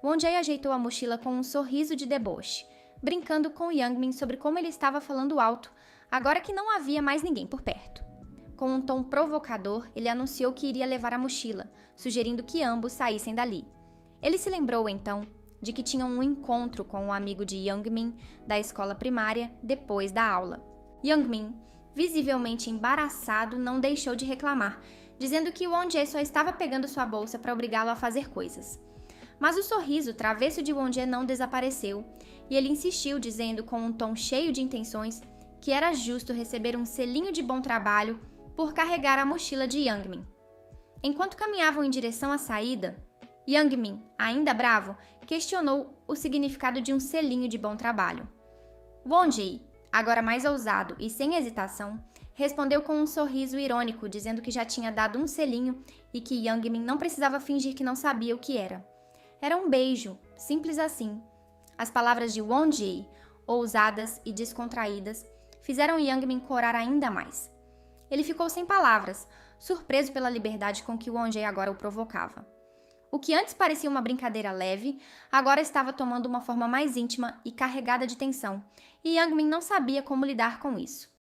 [SPEAKER 1] Won-jae ajeitou a mochila com um sorriso de deboche, brincando com Young-min sobre como ele estava falando alto, agora que não havia mais ninguém por perto. Com um tom provocador, ele anunciou que iria levar a mochila, sugerindo que ambos saíssem dali. Ele se lembrou, então, de que tinham um encontro com um amigo de Young-min da escola primária depois da aula. Young-min, visivelmente embaraçado, não deixou de reclamar, dizendo que Won-jae só estava pegando sua bolsa para obrigá-lo a fazer coisas. Mas o sorriso travesso de Won-jae não desapareceu, e ele insistiu, dizendo com um tom cheio de intenções que era justo receber um selinho de bom trabalho por carregar a mochila de Young-min. Enquanto caminhavam em direção à saída, Young-min, ainda bravo, questionou o significado de um selinho de bom trabalho. Won-jae, agora mais ousado e sem hesitação, respondeu com um sorriso irônico, dizendo que já tinha dado um selinho e que Young-min não precisava fingir que não sabia o que era. Era um beijo, simples assim. As palavras de Won-jae, ousadas e descontraídas, fizeram Young-min corar ainda mais. Ele ficou sem palavras, surpreso pela liberdade com que Won-jae agora o provocava. O que antes parecia uma brincadeira leve, agora estava tomando uma forma mais íntima e carregada de tensão, e Young-min não sabia como lidar com isso.